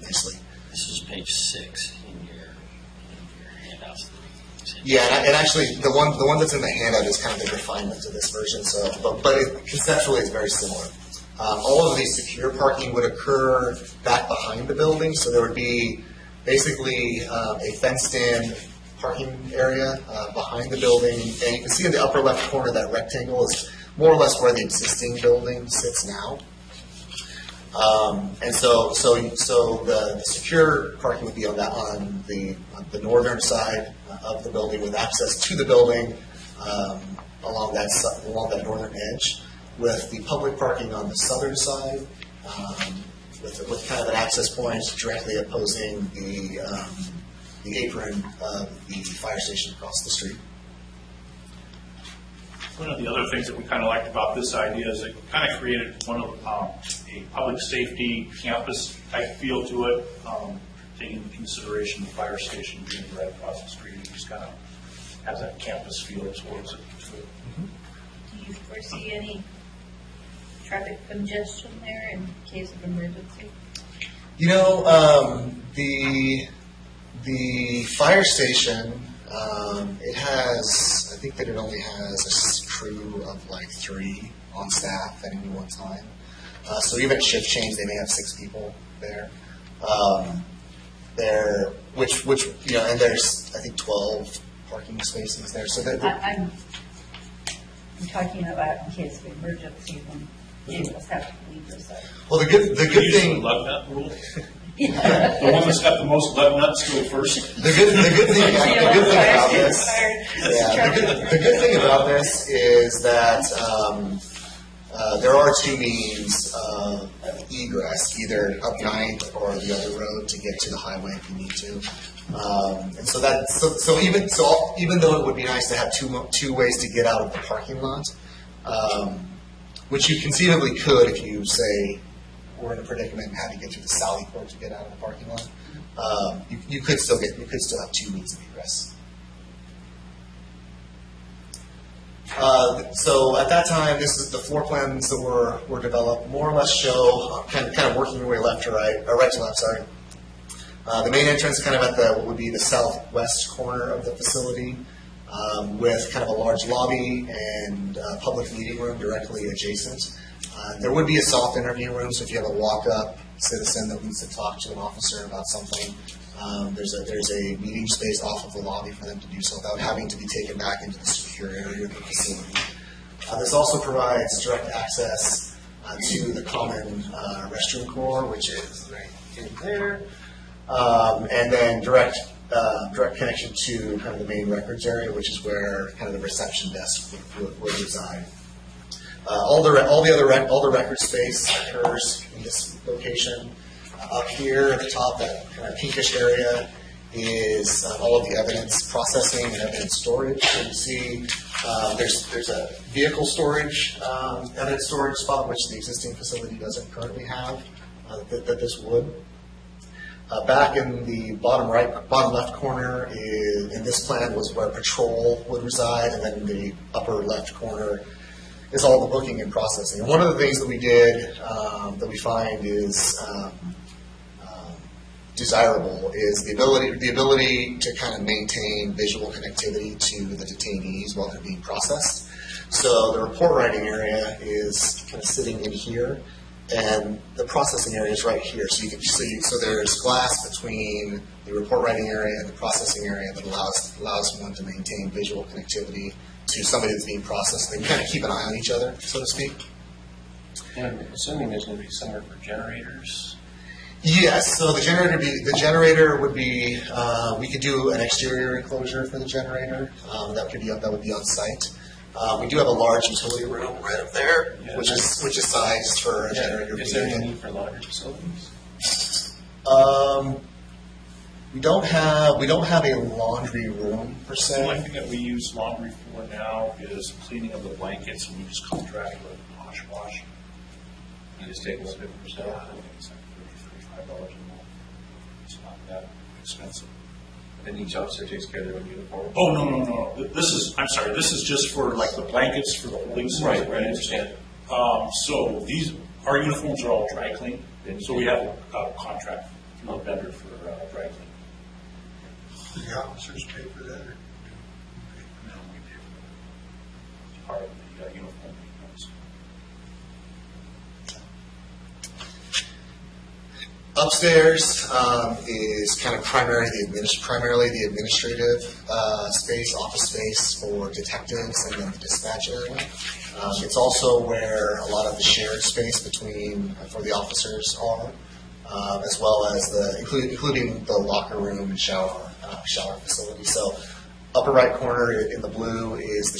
nicely. This is page 6 in your handouts. Yeah, and actually, the one that's in the handout is kind of the refinement of this version. So, but conceptually, it's very similar. All of the secure parking would occur back behind the building, so there would be basically a fenced-in parking area behind the building, and you can see in the upper left corner that rectangle is more or less where the existing building sits now. And so the secure parking would be on the northern side of the building, with access to the building along that northern edge, with the public parking on the southern side, with kind of an access point directly opposing the apron of the fire station across the street. One of the other things that we kind of liked about this idea is it kind of created a public safety campus type feel to it, taking into consideration the fire station being right across the street. It just kind of has that campus feel towards it. Do you foresee any traffic congestion there in case of emergency? You know, the fire station, it has, I think that it only has a crew of like 3 on staff at any one time. So even at shift change, they may have 6 people there. Which you know, and there's I think 12 parking spaces there. So that I'm talking about in case of emergency when they just have to leave the site. well, the good thing. Lug nut rule. The one that's got the most lug nuts go first. The good thing about this. The good thing about this is that there are 2 means of egress, either up 9th or the other road to get to the highway if you need to. And so even though it would be nice to have two ways to get out of the parking lot, which you conceivably could if you say we're in a predicament and had to get through the Sally Port to get out of the parking lot, you could still have 2 means of egress. So at that time, this is the floor plans that were developed, more or less show kind of working your way left to right, or right to left, sorry. The main entrance kind of at what would be the southwest corner of the facility, with kind of a large lobby and public meeting room directly adjacent. There would be a soft interview room, so if you have a walk-up citizen that needs to talk to an officer about something, there's a meeting space off of the lobby for them to do so without having to be taken back into the secure area of the facility. This also provides direct access to the common restroom core, which is right in there, and then direct connection to kind of the main records area, which is where kind of the reception desk would reside. All the record space occurs in this location. Up here at the top, that kind of pinkish area is all of the evidence processing and evidence storage. So you see there's a vehicle storage, evidence storage spot, which the existing facility doesn't currently have, that this would. Back in the bottom left corner in this plan was where patrol would reside, and then in the upper left corner is all the booking and processing. And one of the things that we did that we find is desirable is the ability to kind of maintain visual connectivity to the detainees while they're being processed. So the report writing area is kind of sitting in here, and the processing area is right here. So you can see, so there's glass between the report writing area and the processing area that allows one to maintain visual connectivity to somebody that's being processed. They can kind of keep an eye on each other, so to speak. And I'm assuming there's going to be somewhere for generators. Yes, so the generator would be, we could do an exterior enclosure for the generator. That would be on site. We do have a large utility room right up there, Yeah. which is sized for a generator. Is there any need for laundry facilities? We don't have a laundry room per The se. only thing that we use laundry for now is cleaning of the blankets, and we just contract with Wash. You just take a little bit for So I yourself. think it's like $35 a month. It's not that expensive. And each officer takes care of their own uniform. Oh, no. I'm sorry, this is just for like the blankets for the holding cells. Right, I understand. So our uniforms are all dry cleaned, so we have a contract from a vendor for dry cleaning. Do the officers pay for that, or? No, we do. It's part of the uniform expense. Upstairs is kind of primarily the administrative space, office space for detectives and then the dispatch area. It's also where a lot of the shared space for the officers are, as well as including the locker room and shower facility. So upper right corner in the blue is the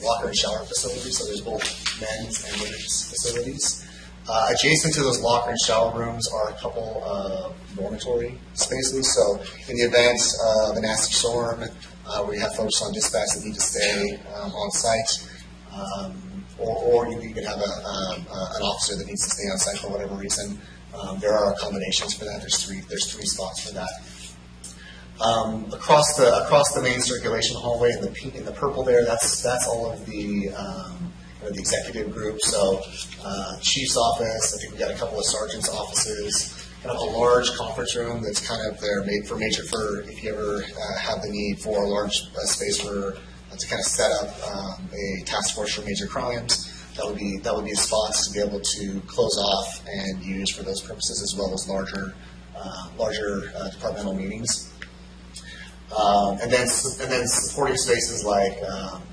locker and shower facility. So there's both men's and women's facilities. Adjacent to those locker and shower rooms are a couple of dormitory spaces. So in the event of a nasty storm, where you have folks on dispatch that need to stay on site, or you could have an officer that needs to stay on site for whatever reason, there are accommodations for that. There's three spots for that. Across the main circulation hallway in the purple there, that's all of the executive group. So chief's office, I think we've got a couple of sergeants' offices, kind of a large conference room that's kind of there made for if you ever have the need for a large space to kind of set up a task force for major crimes. That would be spots to be able to close off and use for those purposes, as well as larger departmental meetings. And then supporting spaces like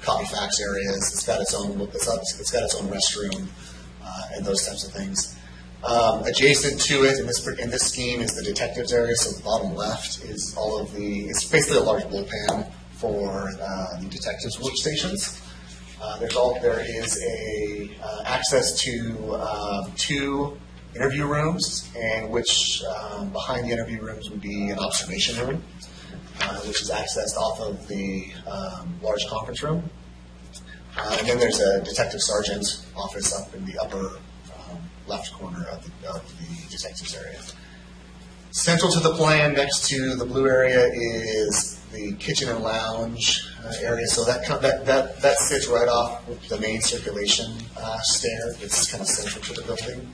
copy fax areas. It's got its own restroom and those types of things. Adjacent to it in this scheme is the detectives area. So the bottom left is it's basically a large bullpen for the detectives' workstations. There is access to 2 interview rooms, and which behind the interview rooms would be an observation room, which is accessed off of the large conference room. And then there's a detective sergeant office up in the upper left corner of the detectives area. Central to the plan, next to the blue area, is the kitchen and lounge area. So that sits right off with the main circulation stair. It's kind of central to the building.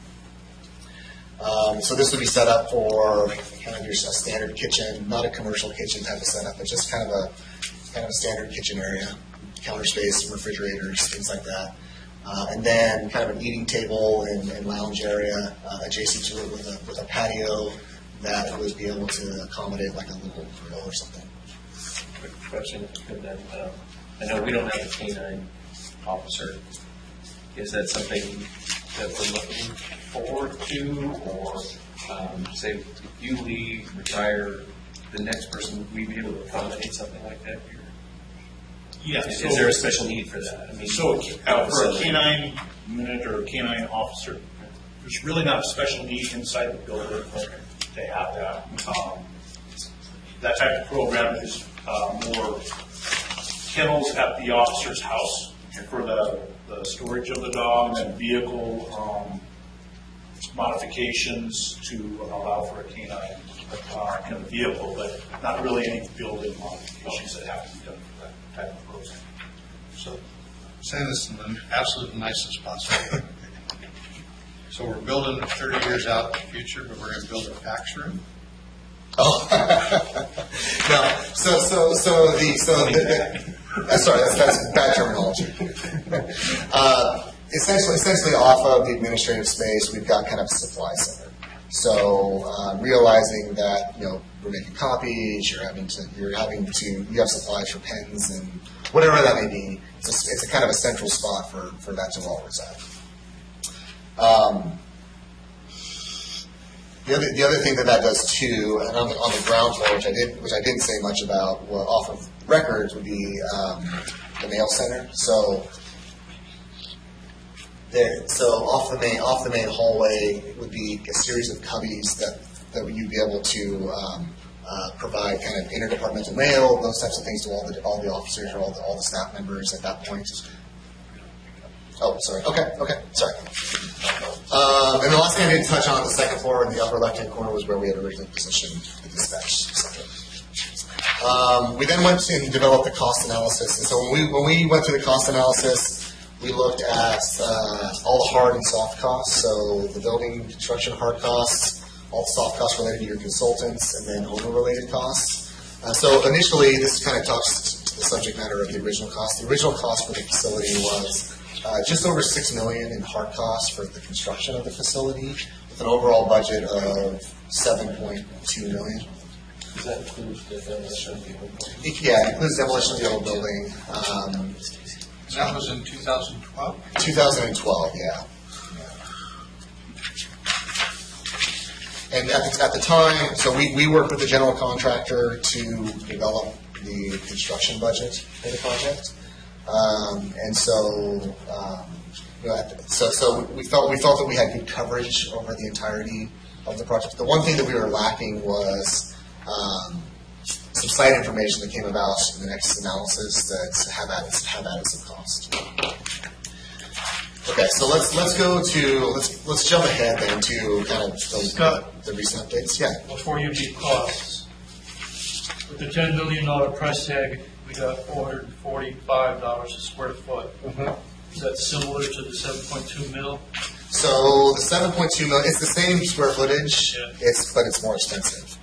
So this would be set up for kind of your standard kitchen, not a commercial kitchen type of setup, but just kind of a standard kitchen area, counter space, refrigerators, things like that. And then kind of an eating table and lounge area adjacent to it with a patio that would be able to accommodate like a little grill or something. Quick question, then, I know we don't have a canine officer. Is that something that we're looking forward to, or say if you leave, retire, the next person, would we be able to accommodate something like that here? Yeah. Is there a special need for that? I mean, So for a canine unit or a canine officer, there's really not a special need inside the building to have that. That type of program is more kennels at the officer's house for the storage of the dog, and vehicle modifications to allow for a canine kind of vehicle, but not really any building modifications that have to be done for that type of program. So, saying this in the absolute nicest possible way. So we're building 30 years out in the future, but we're going to build a fax room? Oh, no. Sorry, that's bad terminology. Essentially off of the administrative space, we've got kind of a supply center. So realizing that, you know, we're making copies, you have supplies for pens and whatever that may be. It's a kind of a central spot for that to all reside. The other thing that does too, and on the ground floor, which I didn't say much about, well, off of records would be the mail center. So off the main hallway would be a series of cubbies that you'd be able to provide kind of interdepartmental mail, those types of things to all the officers or all the staff members at that point. Oh, sorry. Okay, sorry. And the last thing I didn't touch on the second floor in the upper left-hand corner was where we had originally positioned the dispatch center. We then went and developed the cost analysis. And so when we went through the cost analysis, we looked at all the hard and soft costs. So the building construction hard costs, all the soft costs related to your consultants, and then owner-related costs. So initially, this kind of talks to the subject matter of the original cost. The original cost for the facility was just over $6 million in hard costs for the construction of the facility, with an overall budget of $7.2 million. Does that include the demolition of the old building? Yeah, it includes demolition of the old building. That was in 2012? 2012, yeah. And at the time, so we worked with the general contractor to develop the construction budget for the project. And so, so we felt that we had good coverage over the entirety of the project. The one thing that we were lacking was some site information that came about in the next analysis that have added some cost. Okay, so let's jump ahead then to kind of the recent updates. Yeah. Before you do costs, with the $10 million price tag, we got $445 a square foot. Is that similar to the 7.2 mil? So the 7.2 million, it's the same square footage, but it's more expensive.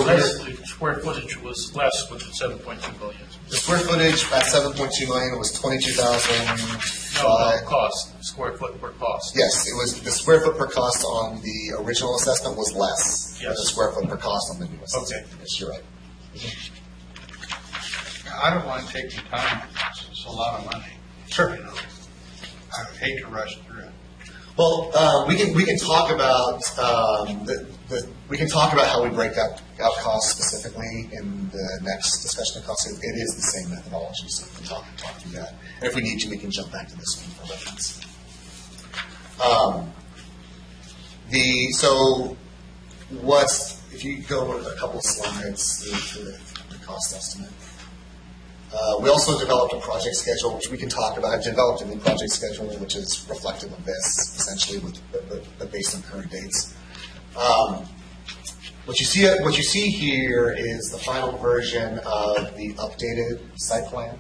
Basically, square footage was less with the 7.2 million. The square footage at 7.2 million was 22,000. No, cost, square foot per cost. Yes, it was the square foot per cost on the original assessment was less than the square foot per cost on the new assessment. Okay. Yes, you're right. I don't want to take your time. It's a lot of money. Sure. You know, I would hate to rush through it. Well, we can talk about we can talk about how we break out costs specifically in the next discussion of costs. It is the same methodology, so we can talk through that. And if we need to, we can jump back to this one for reference. If you go a couple of slides for the cost estimate. We also developed a project schedule, which we can talk about. I've developed a new project schedule, which is reflective of this, essentially, but based on current dates. What you see here is the final version of the updated site plan,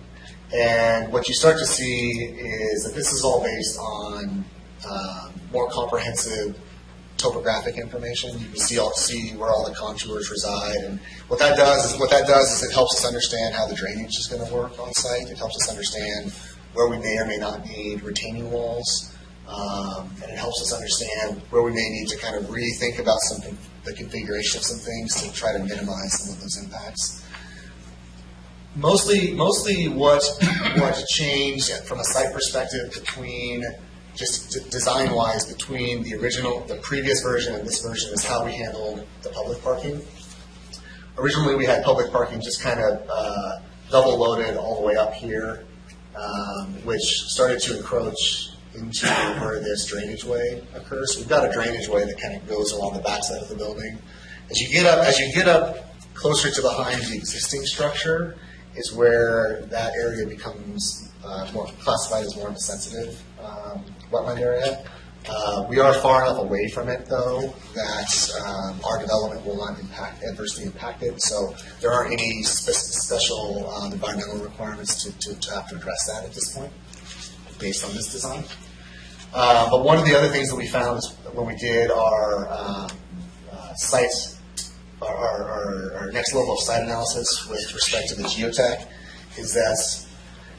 and what you start to see is that this is all based on more comprehensive topographic information. You can see where all the contours reside, and what that does is it helps us understand how the drainage is going to work on site. It helps us understand where we may or may not need retaining walls, and it helps us understand where we may need to kind of rethink about the configuration of some things to try to minimize some of those impacts. Mostly what changed from a site perspective between just design-wise between the previous version and this version is how we handled the public parking. Originally, we had public parking just kind of double-loaded all the way up here, which started to encroach into where this drainage way occurs. So we've got a drainage way that kind of goes along the backside of the building. As you get up closer to behind the existing structure is where that area becomes more classified as more of a sensitive wetland area. We are far enough away from it, though, that our development will not adversely impact it. So there aren't any special environmental requirements to have to address that at this point, based on this design. But one of the other things that we found is when we did our site our next level of site analysis with respect to the geotech is that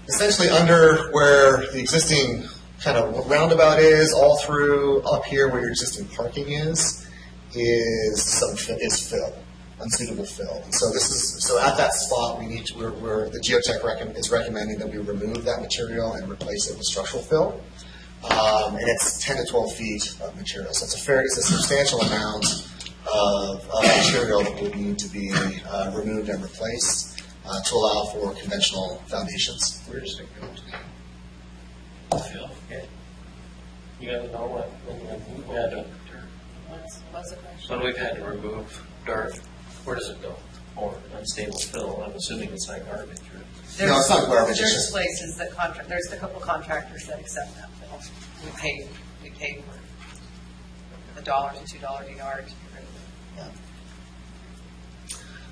essentially under where the existing kind of roundabout is, all through up here where your existing parking is fill, unsuitable fill. And so at that spot the geotech is recommending that we remove that material and replace it with structural fill. And it's 10 to 12 feet of material. So it's a substantial amount of material that would need to be removed and replaced to allow for conventional foundations. Where does it go to? Phil? Okay. You guys know what, we had to, What's the question? when we've had to remove dirt, where does it go? Or unstable fill, I'm assuming it's not garbage, right? No, it's not garbage. It's There's just places that there's a couple contractors that accept that fill. We pay for $1 to $2 a yard to get rid of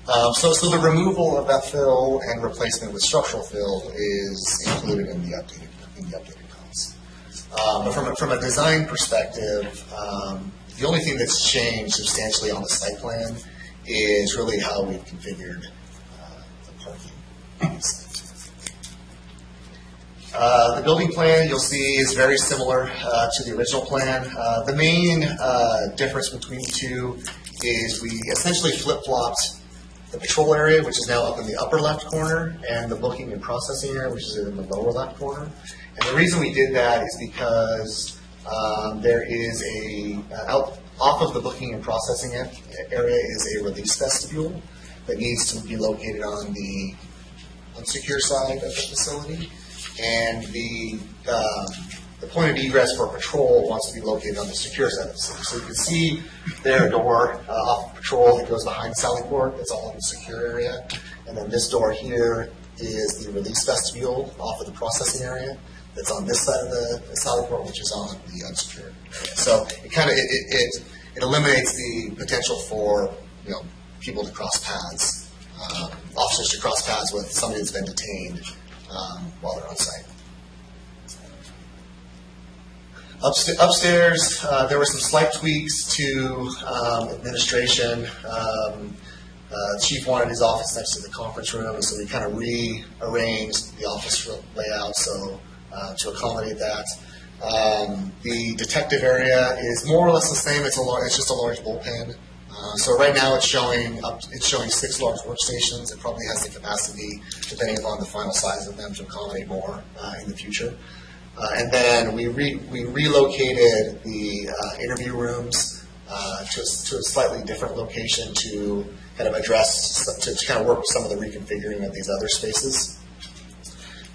it. So the removal of that fill and replacement with structural fill is included in the updated costs. But from a design perspective, the only thing that's changed substantially on the site plan is really how we've configured the parking on the site. The building plan you'll see is very similar to the original plan. The main difference between the two is we essentially flip-flopped the patrol area, which is now up in the upper left corner, and the booking and processing area, which is in the lower left corner. And the reason we did that is because there is off of the booking and processing area is a release vestibule that needs to be located on the unsecure side of the facility. And the point of egress for patrol wants to be located on the secure side of the facility. So you can see their door off of patrol that goes behind Sally Port. It's all in the secure area. And then this door here is the release vestibule off of the processing area that's on this side of the Sally Port, which is on the unsecured area. So it eliminates the potential for people to cross paths, officers to cross paths with somebody that's been detained while they're on site. Upstairs, there were some slight tweaks to administration. The chief wanted his office next to the conference room, so we kind of rearranged the office layout to accommodate that. The detective area is more or less the same. It's just a large bullpen. So right now it's showing 6 large workstations. It probably has the capacity, depending upon the final size of them, to accommodate more in the future. And then we relocated the interview rooms to a slightly different location to kind of work with some of the reconfiguring of these other spaces.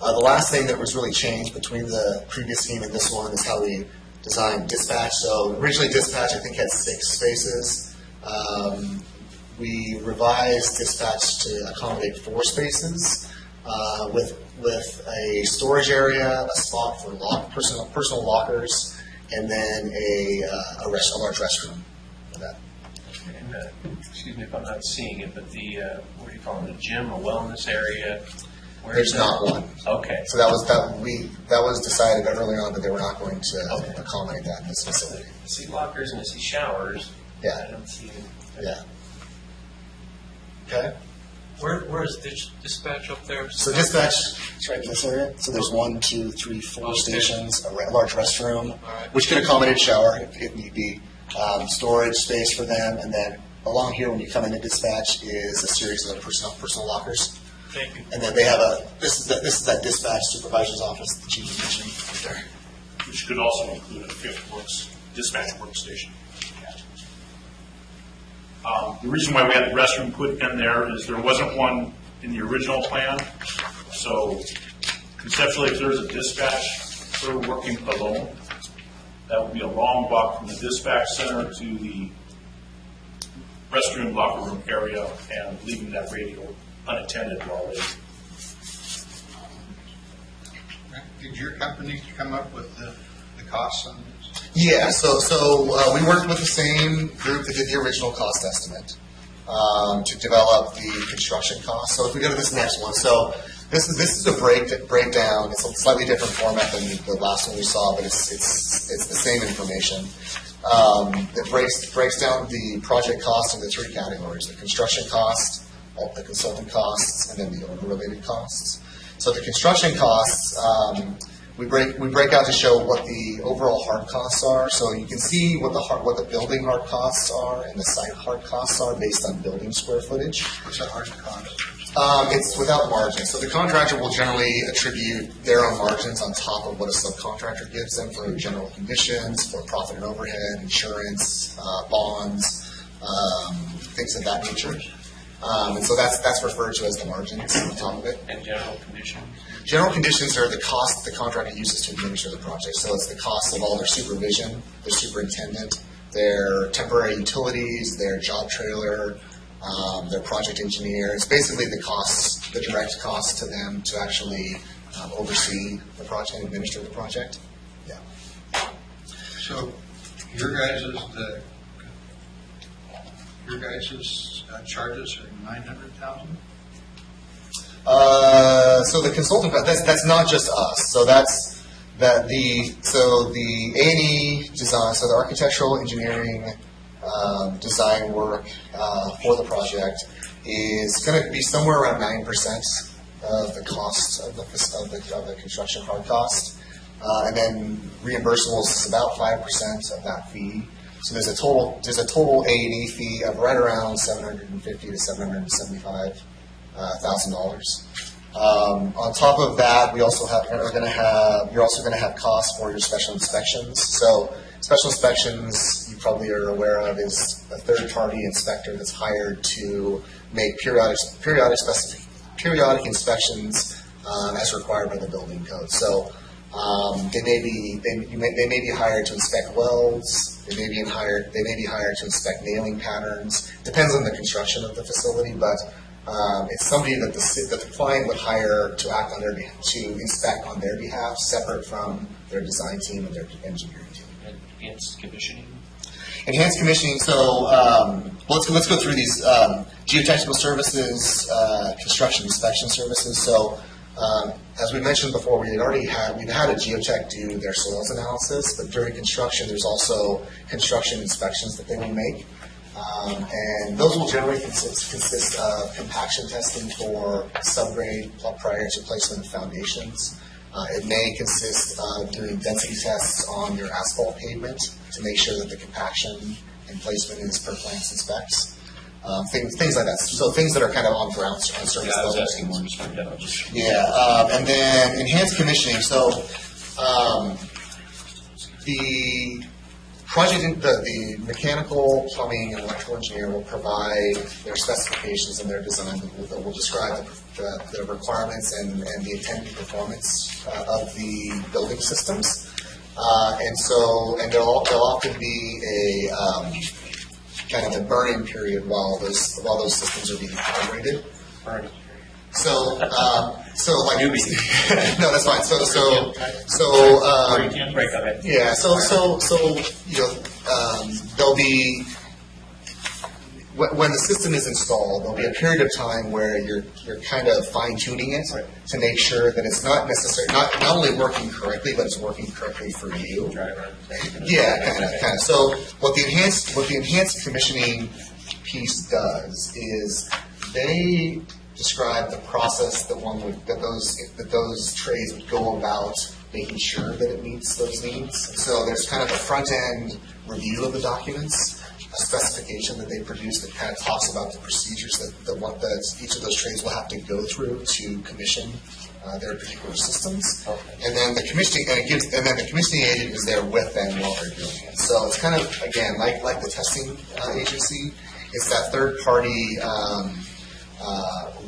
The last thing that was really changed between the previous scheme and this one is how we designed dispatch. So originally dispatch, I think, had 6 spaces. We revised dispatch to accommodate 4 spaces with a storage area, a spot for personal lockers, and then a large restroom for that. And, excuse me if I'm not seeing it, but the, what do you call it, the gym, a wellness area? Where There's is that? not one. Okay. So that was decided early on that they were not going to accommodate that in this facility. I see lockers and I see showers. Yeah. I don't see it. Yeah. Okay. Where is dispatch up there? So dispatch is right in this area. So there's 1, 2, 3, 4 stations, a large restroom, which can accommodate a shower if need be, storage space for them, and then along here when you come into dispatch is a series of personal lockers. Thank you. And then they have this is that dispatch supervisor's office, the chief mentioned right there. Which could also include a dispatch workstation. The reason why we had the restroom put in there is there wasn't one in the original plan. So conceptually, if there's a dispatch crew working alone, that would be a long walk from the dispatch center to the restroom locker room area and leaving that radio unattended while they. Did your company come up with the costs on this? Yeah, so we worked with the same group that did the original cost estimate to develop the construction costs. So if we go to this next one, so this is a breakdown. It's a slightly different format than the last one we saw, but it's the same information. It breaks down the project cost into three categories: the construction cost, the consultant costs, and then the owner-related costs. So the construction costs, we break out to show what the overall hard costs are. So you can see what the building hard costs are and the site hard costs are based on building square footage. What's that hard cost? It's without margin. So the contractor will generally attribute their own margins on top of what a subcontractor gives them for general conditions, for profit and overhead, insurance, bonds, things of that nature. And so that's referred to as the margins on top of it. And general conditions? General conditions are the cost the contractor uses to administer the project. So it's the cost of all their supervision, their superintendent, their temporary utilities, their job trailer, their project engineer. It's basically the costs, the direct costs to them to actually oversee the project and administer the project. Yeah. So your guys' charges are 900,000? So the consultant, that's not just us. So that's the A&E design, so the architectural engineering design work for the project is going to be somewhere around 9% of the cost of the construction hard cost, and then reimbursables is about 5% of that fee. So there's a total A&E fee of right around $750,000 to $775,000. On top of that, you're also going to have costs for your special inspections. So special inspections, you probably are aware of, is a third-party inspector that's hired to make periodic inspections as required by the building code. So they may be hired to inspect welds. They may be hired to inspect nailing patterns. Depends on the construction of the facility, but it's somebody that the client would hire to act on their behalf, to inspect on their behalf, separate from their design team and their engineering team. Enhanced commissioning? Enhanced commissioning. So let's go through these geotechnical services, construction inspection services. So as we mentioned before, we've had a geotech do their soils analysis, but during construction, there's also construction inspections that they will make. And those will generally consist of compaction testing for subgrade prior to placement of foundations. It may consist of doing density tests on your asphalt pavement to make sure that the compaction and placement is per plans and specs. Things like that. So things that are kind of on surface level. I was asking more just for demo. Yeah, and then enhanced commissioning. So the project, the mechanical, plumbing, and electrical engineer will provide their specifications and their design that will describe the requirements and the intended performance of the building systems. And there'll often be a kind of a burn-in period while those systems are being calibrated. So like no, that's fine. Yeah. There'll be when the system is installed, there'll be a period of time where you're kind of fine-tuning it to make sure that it's not only working correctly, but it's working correctly for you. Yeah, kind of. So what the enhanced commissioning piece does is they describe the process that those trades would go about making sure that it meets those needs. So there's kind of a front-end review of the documents, a specification that they produce that kind of talks about the procedures that each of those trades will have to go through to commission their particular systems. And then the commissioning agent is there with them while they're doing it. So it's kind of, again, like the testing agency, it's that third-party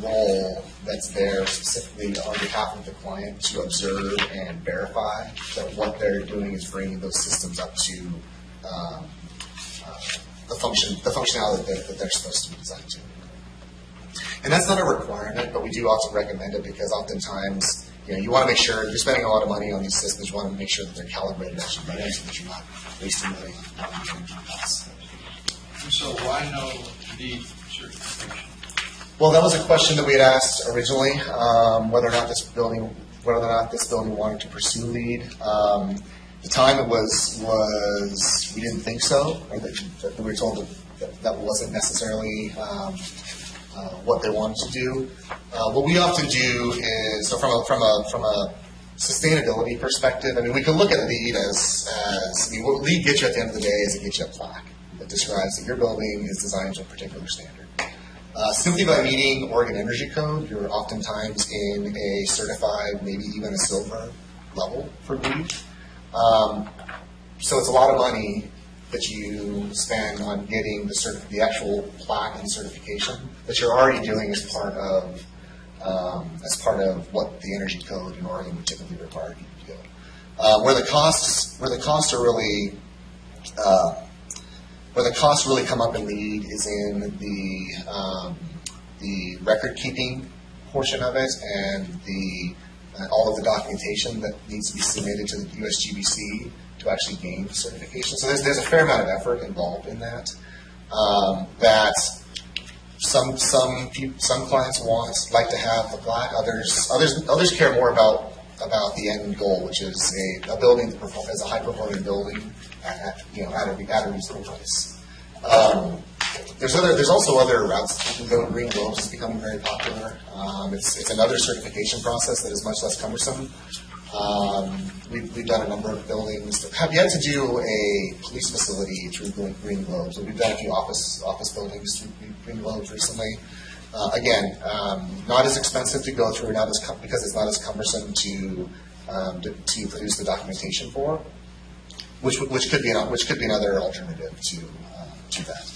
role that's there specifically on behalf of the client to observe and verify that what they're doing is bringing those systems up to the functionality that they're supposed to be designed to. And that's not a requirement, but we do often recommend it because oftentimes, you want to make sure, if you're spending a lot of money on these systems, you want to make sure that they're calibrated actually right so that you're not wasting money on costs. So why no need certification? Well, that was a question that we had asked originally, whether or not this building wanted to pursue LEED. the time it was we didn't think so, or that we were told that wasn't necessarily what they wanted to do. What we often do is, so from a sustainability perspective, I mean, we can look at LEED as I mean, what LEED gets you at the end of the day is it gets you a plaque that describes that your building is designed to a particular standard. Simply by meeting Oregon Energy Code, you're oftentimes in a certified, maybe even a silver level for LEED. So it's a lot of money that you spend on getting the actual plaque and certification that you're already doing as part of what the Energy Code in Oregon would typically require you to do. Where the costs really come up in LEED is in the record keeping portion of it and all of the documentation that needs to be submitted to the USGBC to actually gain certification. So there's a fair amount of effort involved in that. That some clients like to have the plaque. Others care more about the end goal, which is a building that as a high performing building at a reasonable price. There's also other routes. You can go. Green Globes is becoming very popular. It's another certification process that is much less cumbersome. We've done a number of buildings that have yet to do a police facility through Green Globes. We've done a few office buildings through Green Globes recently. Again, not as expensive to go through, because it's not as cumbersome to produce the documentation for, which could be another alternative to that.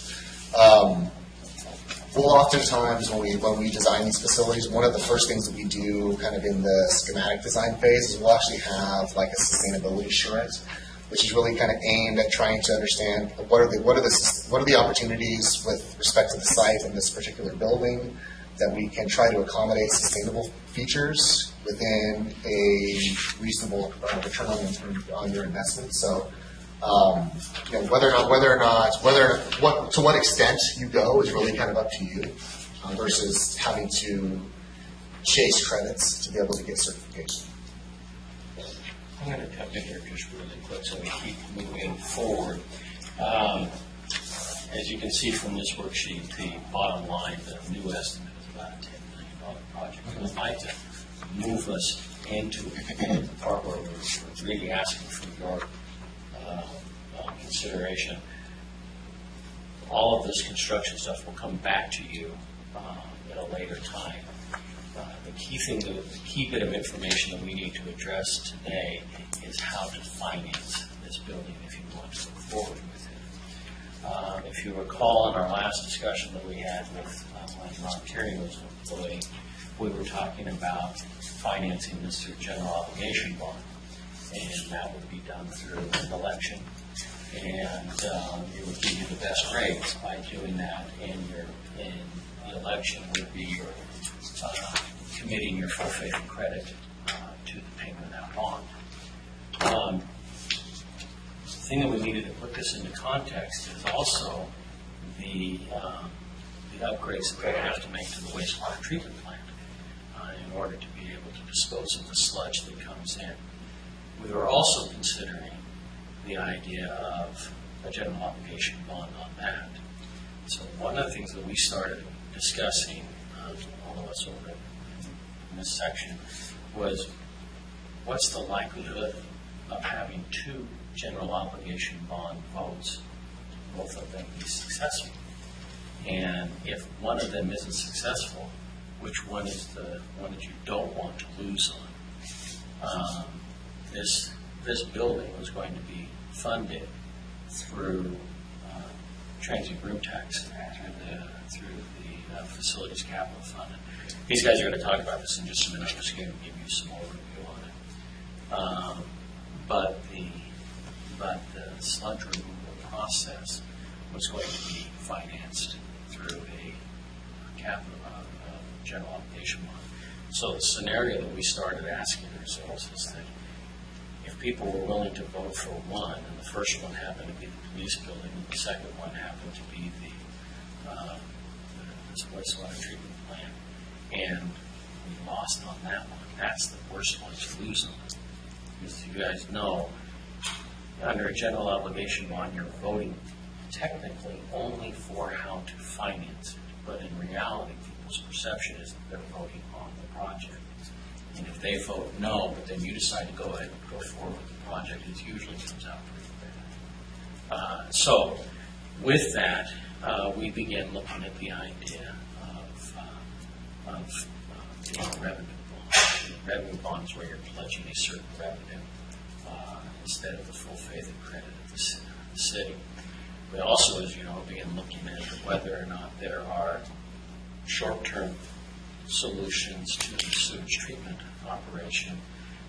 Well, oftentimes when we design these facilities, one of the first things that we do kind of in the schematic design phase is we'll actually have like a sustainability charrette, which is really kind of aimed at trying to understand what are the opportunities with respect to the site and this particular building that we can try to accommodate sustainable features within a reasonable return on your investment. So to what extent you go is really kind of up to you, versus having to chase credits to be able to get certification. I'm going to jump in here just really quick so we keep moving forward. As you can see from this worksheet, the bottom line, the new estimate is about a $10 million project. We'd like to move us into the part where we're really asking for your consideration. All of this construction stuff will come back to you at a later time. The key bit of information that we need to address today is how to finance this building if you want to move forward with it. If you recall in our last discussion that we had with when Ron Tierney was an employee, we were talking about financing this through general obligation bond, and that would be done through an election. And it would give you the best rates by doing that, and the election would be your committing your full faith and credit to the payment of that bond. The thing that we needed to put this into context is also the upgrades that we have to make to the wastewater treatment plant in order to be able to dispose of the sludge that comes in. We were also considering the idea of a general obligation bond on that. So one of the things that we started discussing, all of us over in this section, was what's the likelihood of having two general obligation bond votes, both of them be successful? And if one of them isn't successful, which one is the one that you don't want to lose on? This building was going to be funded through transient room tax through the facilities capital fund. These guys are going to talk about this in just a minute. I'm just going to give you some overview on it. But the sludge removal process was going to be financed through a capital general obligation bond. So the scenario that we started asking ourselves is that if people were willing to vote for one, and the first one happened to be the police building, and the second one happened to be the wastewater treatment plant, and we lost on that one, that's the worst one to lose on. Because you guys know, under a general obligation bond, you're voting technically only for how to finance it, but in reality, people's perception is that they're voting on the project. And if they vote no, but then you decide to go ahead and go forward with the project, it usually comes out pretty bad. So with that, we began looking at the idea of revenue bonds. Revenue bonds where you're pledging a certain revenue instead of the full faith and credit of the city. We also, as you know, began looking at whether or not there are short-term solutions to the sewage treatment operation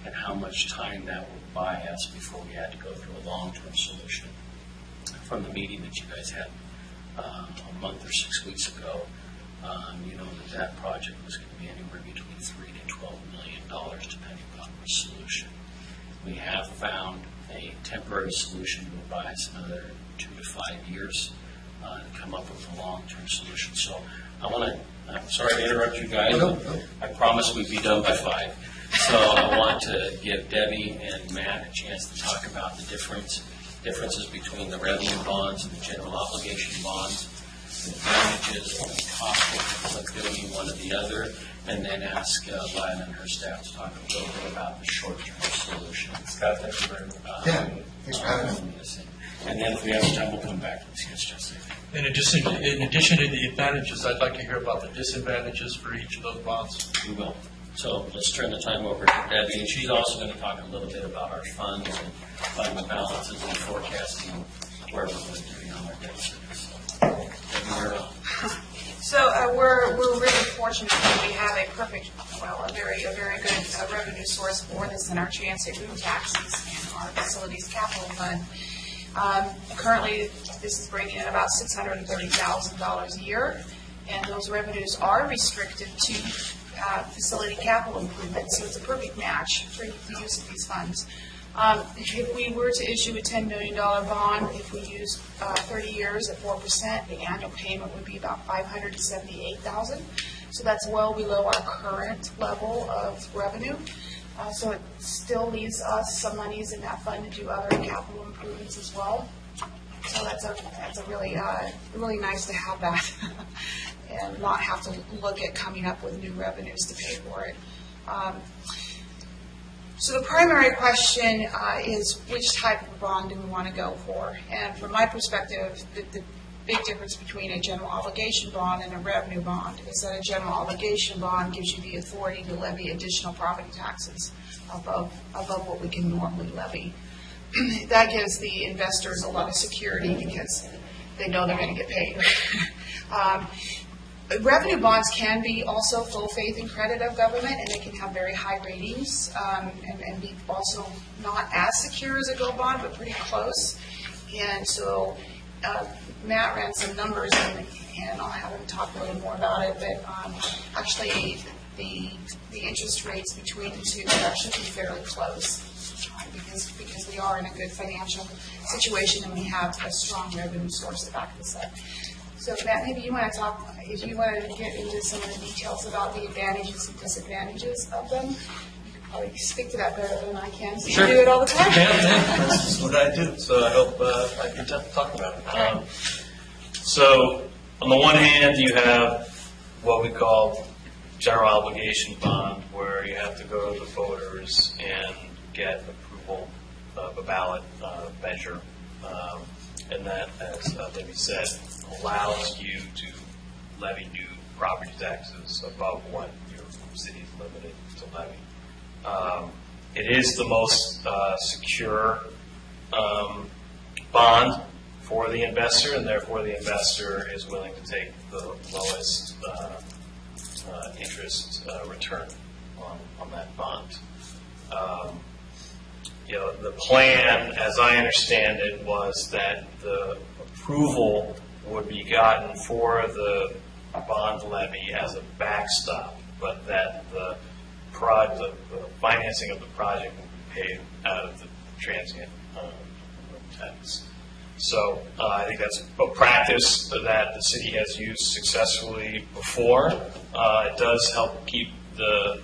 and how much time that would buy us before we had to go through a long-term solution. From the meeting that you guys had a month or 6 weeks ago, you know that project was going to be anywhere between $3 to $12 million, depending upon the solution. We have found a temporary solution that will buy us another 2 to 5 years to come up with a long-term solution. So I want to, I'm sorry to interrupt you guys. I promised we'd be done by 5. So I want to give Debbie and Matt a chance to talk about the differences between the revenue bonds and the general obligation bonds, the advantages and the cost of doing one or the other, and then ask Lynn and her staff to talk a little bit about the short-term solution. Scott, thank you very much. Yeah, thanks for having me. And then if we have time, we'll come back to discuss just a In addition to the advantages, I'd like to hear about the disadvantages for each of those bonds. We will. So let's turn the time over to Debbie, and she's also going to talk a little bit about our funds and fund balances and forecasting where we're going to be on our debt service. Debbie, you're up. So we're really fortunate that we have a very good revenue source for this in our transit room taxes and our facilities capital fund. Currently, this is bringing in about $630,000 a year, and those revenues are restricted to facility capital improvements, so it's a perfect match for the use of these funds. If we were to issue a $10 million bond, if we use 30 years at 4%, the annual payment would be about $578,000. So that's well below our current level of revenue. So it still leaves us some monies in that fund to do other capital improvements as well. So that's a really nice to have that and not have to look at coming up with new revenues to pay for it. So the primary question is which type of bond do we want to go for? And from my perspective, the big difference between a general obligation bond and a revenue bond is that a general obligation bond gives you the authority to levy additional property taxes above what we can normally levy. That gives the investors a lot of security because they know they're going to get paid. Revenue bonds can be also full faith and credit of government, and they can have very high ratings and be also not as secure as a gold bond, but pretty close. And so Matt ran some numbers, and I'll have him talk a little more about it, but actually the interest rates between the two are actually fairly close because we are in a good financial situation and we have a strong revenue source to back this up. So Matt, maybe you want to talk, if you want to get into some of the details about the advantages and disadvantages of them, you could probably speak to that better than I can. So Sure. You do it all the time. Yeah, that's what I do, so I hope I can talk about it. Okay. So on the one hand, you have what we call general obligation bond, where you have to go to the voters and get approval of a ballot measure. And that, as Debbie said, allows you to levy new property taxes above what your city is limited to levy. It is the most secure bond for the investor, and therefore the investor is willing to take the lowest interest return on that bond. The plan, as I understand it, was that the approval would be gotten for the bond levy as a backstop, but that the financing of the project would be paid out of the transient tax. So I think that's a practice that the city has used successfully before. It does help keep the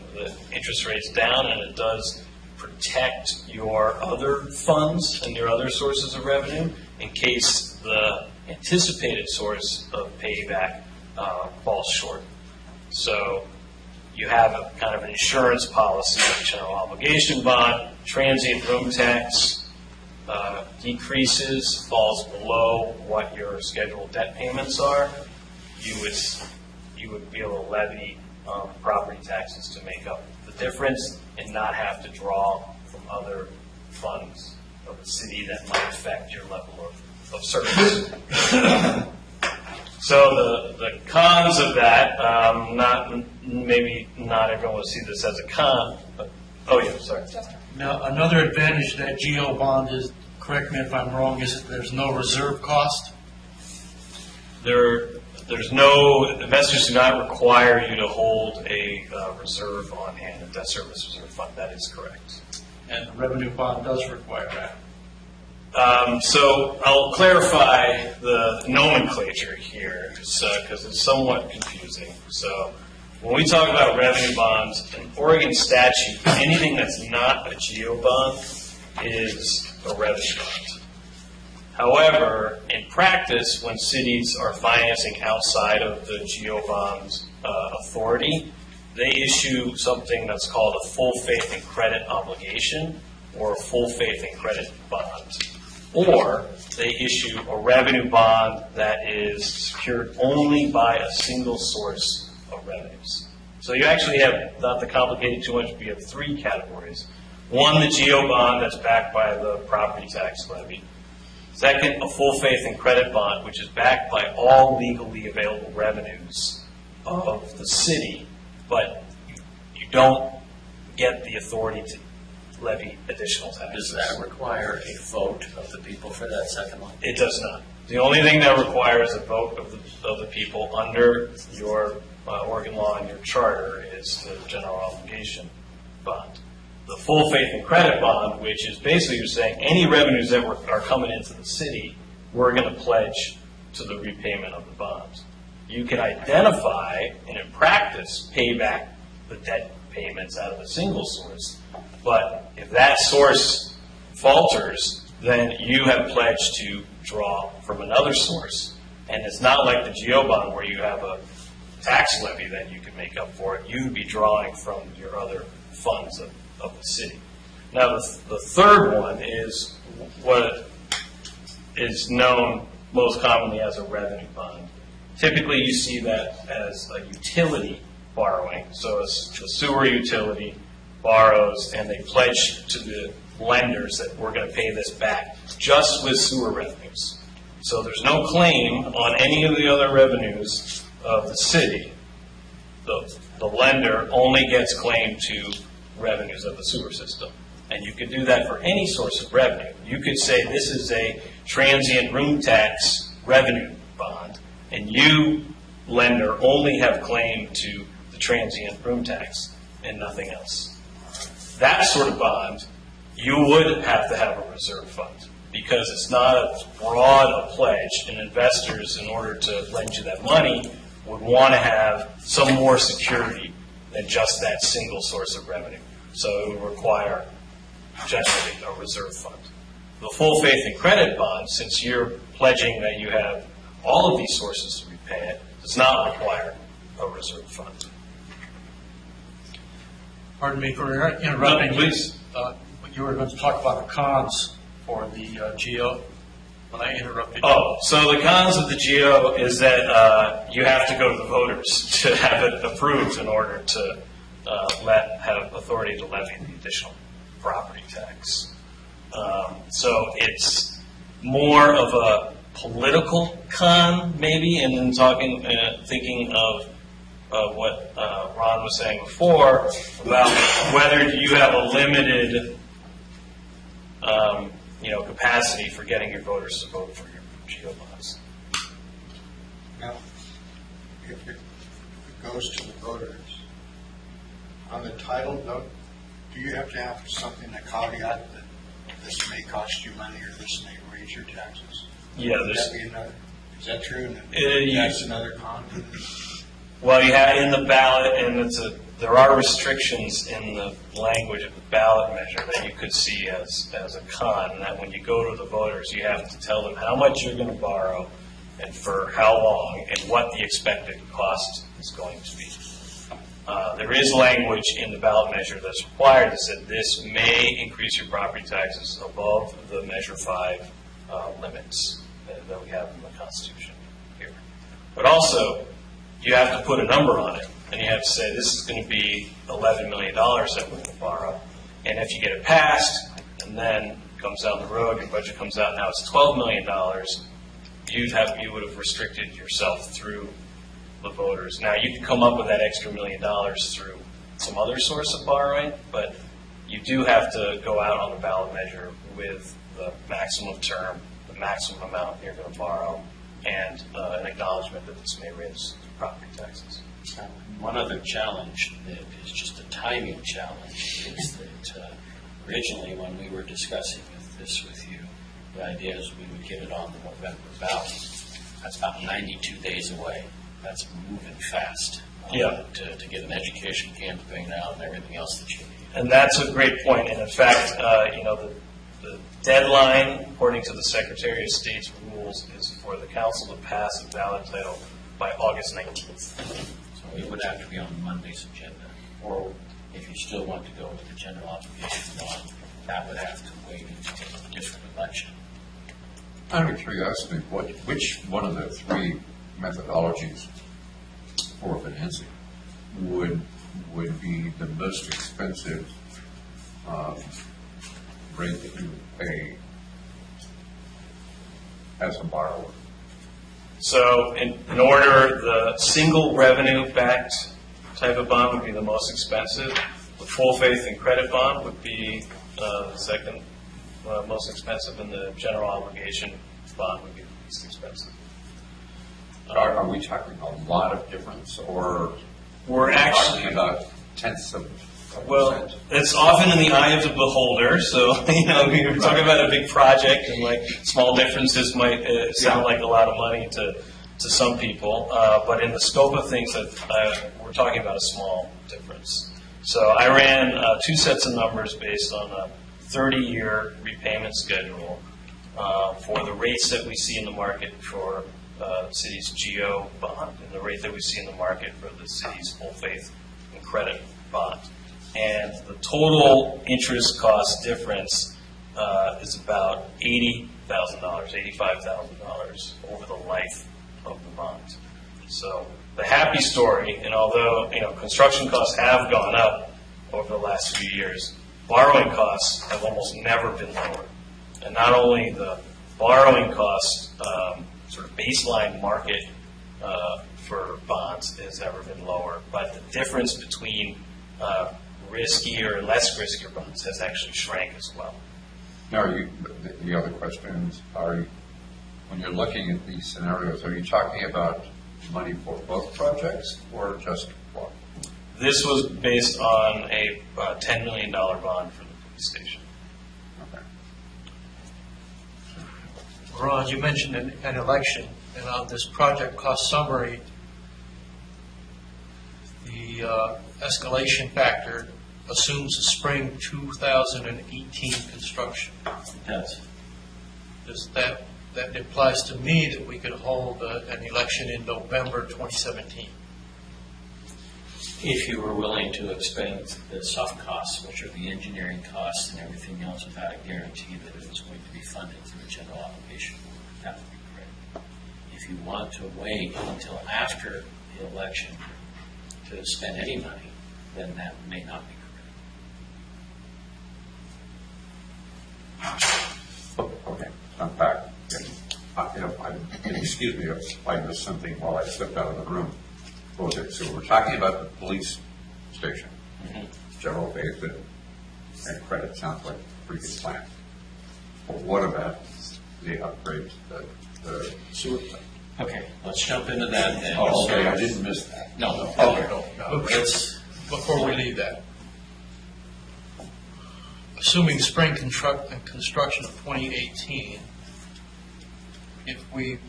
interest rates down, and it does protect your other funds and your other sources of revenue in case the anticipated source of payback falls short. So you have a kind of an insurance policy, like general obligation bond, transient room tax decreases, falls below what your scheduled debt payments are, you would be able to levy property taxes to make up the difference and not have to draw from other funds of the city that might affect your level of service. So the cons of that, maybe not everyone will see this as a con, but, oh yeah, sorry. Now, another advantage of that GO bond is, correct me if I'm wrong, is that there's no reserve cost? There's no, investors do not require you to hold a reserve on hand, a debt service reserve fund. That is correct. And the revenue bond does require that. So I'll clarify the nomenclature here, because it's somewhat confusing. So when we talk about revenue bonds, in Oregon statute, anything that's not a GO bond is a revenue bond. However, in practice, when cities are financing outside of the GO bond authority, they issue something that's called a full faith and credit obligation or a full faith and credit bond. Or they issue a revenue bond that is secured only by a single source of revenues. So you actually have, not to complicate it too much, we have three categories. One, the GO bond that's backed by the property tax levy. Second, a full faith and credit bond, which is backed by all legally available revenues of the city, but you don't get the authority to levy additional taxes. Does that require a vote of the people for that second one? It does not. The only thing that requires a vote of the people under your Oregon law and your charter is the general obligation bond. The full faith and credit bond, which is basically you're saying any revenues that are coming into the city, we're going to pledge to the repayment of the bonds. You can identify and in practice pay back the debt payments out of a single source. But if that source falters, then you have pledged to draw from another source. And it's not like the GO bond where you have a tax levy that you can make up for it. You'd be drawing from your other funds of the city. Now, the third one is what is known most commonly as a revenue bond. Typically, you see that as a utility borrowing. So the sewer utility borrows and they pledge to the lenders that we're going to pay this back just with sewer revenues. So there's no claim on any of the other revenues of the city. The lender only gets claim to revenues of the sewer system. And you could do that for any source of revenue. You could say this is a transient room tax revenue bond, and you, lender, only have claim to the transient room tax and nothing else. That sort of bond, you would have to have a reserve fund because it's not as broad a pledge, and investors, in order to lend you that money, would want to have some more security than just that single source of revenue. So it would require generally a reserve fund. The full faith and credit bond, since you're pledging that you have all of these sources to repay it, does not require a reserve fund. Pardon me for interrupting. No, please. You were going to talk about the cons for the GO when I interrupted you. Oh, so the cons of the GO is that you have to go to the voters to have it approved in order to have authority to levy the additional property tax. So it's more of a political con, maybe, and then thinking of what Ron was saying before about whether you have a limited capacity for getting your voters to vote for your GO bonds. Now, if it goes to the voters, on the title note, do you have to have something, a caveat that this may cost you money or this may raise your taxes? Yeah, is that true? And that's another con? Well, you have in the ballot, and it's there are restrictions in the language of the ballot measure that you could see as a con, and that when you go to the voters, you have to tell them how much you're going to borrow and for how long and what the expected cost is going to be. There is language in the ballot measure that's required that said this may increase your property taxes above the Measure 5 limits that we have in the Constitution here. But also, you have to put a number on it, and you have to say this is going to be $11 million that we're going to borrow. And if you get it passed, and then it comes down the road, your budget comes out, now it's $12 million, you would have restricted yourself through the voters. Now, you can come up with that extra $1 million through some other source of borrowing, but you do have to go out on the ballot measure with the maximum term, the maximum amount you're going to borrow, and an acknowledgement that this may raise property taxes. One other challenge that is just a timing challenge is that originally when we were discussing this with you, the idea is we would get it on the November ballot. That's about 92 days away. That's moving fast. Yeah. To get an education campaign out and everything else that you need. And that's a great point. And in fact, the deadline, according to the Secretary of State's rules, is for the council to pass a ballot title by August 19th. So it would have to be on Monday's agenda. Or if you still want to go with the general obligation bond, that would have to wait until a different election. Out of curiosity, which one of the three methodologies for financing would be the most expensive rate that you would pay as a borrower? So in order, the single revenue-backed type of bond would be the most expensive. The full faith and credit bond would be the second most expensive, and the general obligation bond would be the least expensive. Are we talking a lot of difference, or We're actually talking about tenths of Well, percent? it's often in the eye of the beholder. So, we're talking about a big project, and like small differences might sound like a lot of money to some people. But in the scope of things, we're talking about a small difference. So I ran two sets of numbers based on a 30-year repayment schedule for the rates that we see in the market for the city's GO bond and the rate that we see in the market for the city's full faith and credit bond. And the total interest cost difference is about $80,000, $85,000 over the life of the bond. So the happy story, and although construction costs have gone up over the last few years, borrowing costs have almost never been lower. And not only the borrowing cost, sort of baseline market for bonds has ever been lower, but the difference between riskier and less riskier bonds has actually shrank as well. Now, the other questions are, when you're looking at these scenarios, are you talking about money for both projects or just one? This was based on a $10 million bond for the police station. Okay. Ron, you mentioned an election, and on this project cost summary, the escalation factor assumes a spring 2018 construction. Yes. That implies to me that we could hold an election in November 2017. If you were willing to expend the soft costs, which are the engineering costs and everything else, without a guarantee that it was going to be funded through a general obligation, that would be great. If you want to wait until after the election to spend any money, then that may not be correct. Okay, I'm back. Excuse me if I missed something while I stepped out of the room. Okay, so we're talking about the police station. General faith and credit sounds like a pretty good plan. But what about the upgrades, the sewer plant? Okay, let's jump into that then. Oh, okay, I didn't miss that. No. Let's, Before we leave that, assuming spring construction of 2018, if we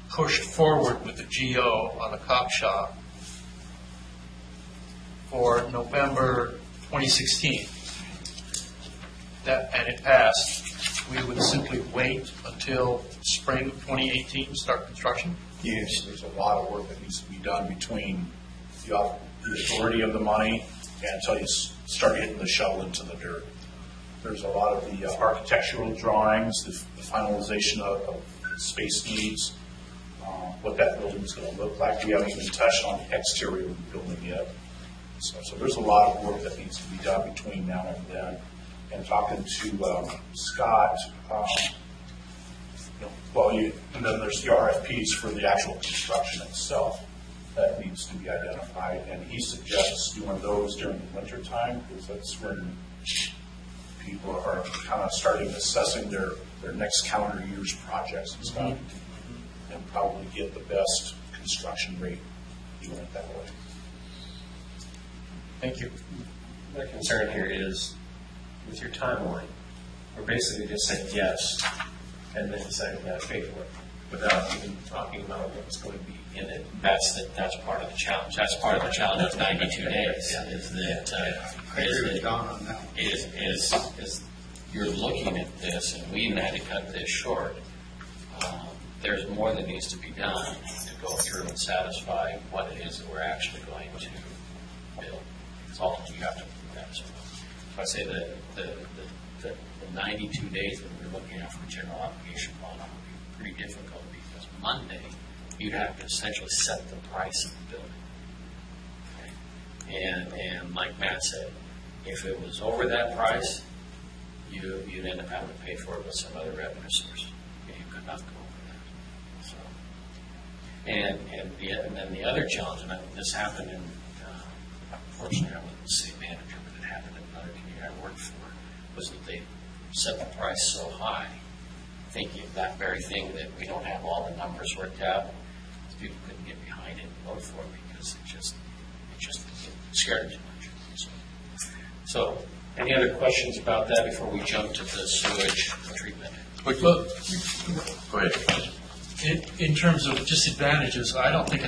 pushed forward with the GO on the cop shop for November 2016, and it passed, we would simply wait until spring of 2018 to start construction? Yes, there's a lot of work that needs to be done between the authority of the money and until you start hitting the shovel into the dirt. There's a lot of the architectural drawings, the finalization of space needs, what that building's going to look like. We haven't even touched on the exterior of the building yet. So there's a lot of work that needs to be done between now and then. And talking to Scott, and then there's the RFPs for the actual construction itself that needs to be identified. And he suggests doing those during the winter time, because that's when people are kind of starting assessing their next calendar year's projects and stuff, and probably get the best construction rate doing it that way. Thank you. My concern here is with your timeline, we're basically just saying yes, and then deciding how to pay for it, without even talking about what's going to be in it. That's part of the challenge. That's part of the challenge of 92 days, is you're looking at this, and we even had to cut this short. There's more that needs to be done to go through and satisfy what it is that we're actually going to build. Because ultimately you have to prove that as well. So I say that the 92 days that we're looking at for a general obligation bond would be pretty difficult, because Monday you'd have to essentially set the price of the building. Okay? And like Matt said, if it was over that price, you'd end up having to pay for it with some other revenue source. You could not go over that. So, and then the other challenge, and this happened in, unfortunately, I wasn't the city manager, but it happened in another community I worked for, was that they set the price so high, thinking of that very thing, that we don't have all the numbers worked out. People couldn't get behind it and vote for it because it just scared them too much. So, any other questions about that before we jump to the sewage treatment? Well, Go ahead. in terms of disadvantages, I don't think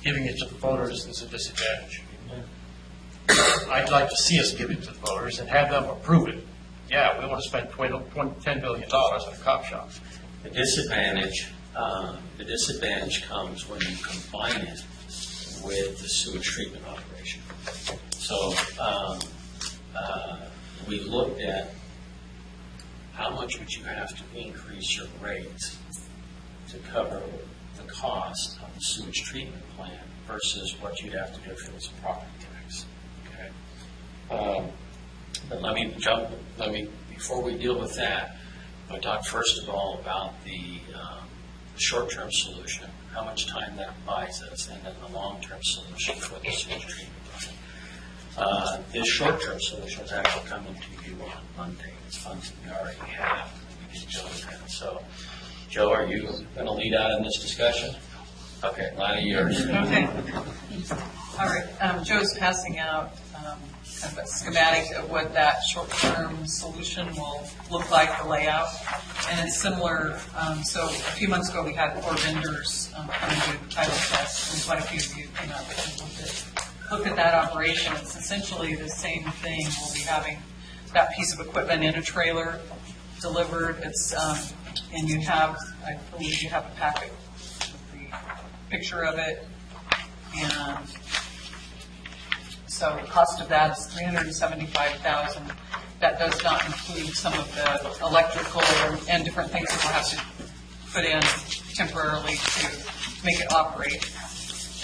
giving it to the voters is a disadvantage. I'd like to see us give it to the voters and have them approve it. Yeah, we want to spend $10 billion on a cop shop. The disadvantage comes when you combine it with the sewage treatment operation. So we looked at how much would you have to increase your rates to cover the cost of the sewage treatment plant versus what you'd have to do if it was a property tax. Okay. But before we deal with that, I talk first of all about the short-term solution, how much time that buys us, and then the long-term solution for the sewage treatment plant. This short-term solution is actually coming to you on Monday. It's funds that we already have. We get Joe in. So, Joe, are you going to lead out in this discussion? Okay, Lonnie, yours. Okay. All right. Joe's passing out kind of a schematic of what that short-term solution will look like, the layout. And it's similar. So a few months ago, we had 4 vendors come and do the title test, and quite a few of you came out and looked at that operation. It's essentially the same thing. We'll be having that piece of equipment in a trailer delivered. It's and you have, I believe you have a packet with the picture of it. And so the cost of that is $375,000. That does not include some of the electrical and different things that we'll have to put in temporarily to make it operate.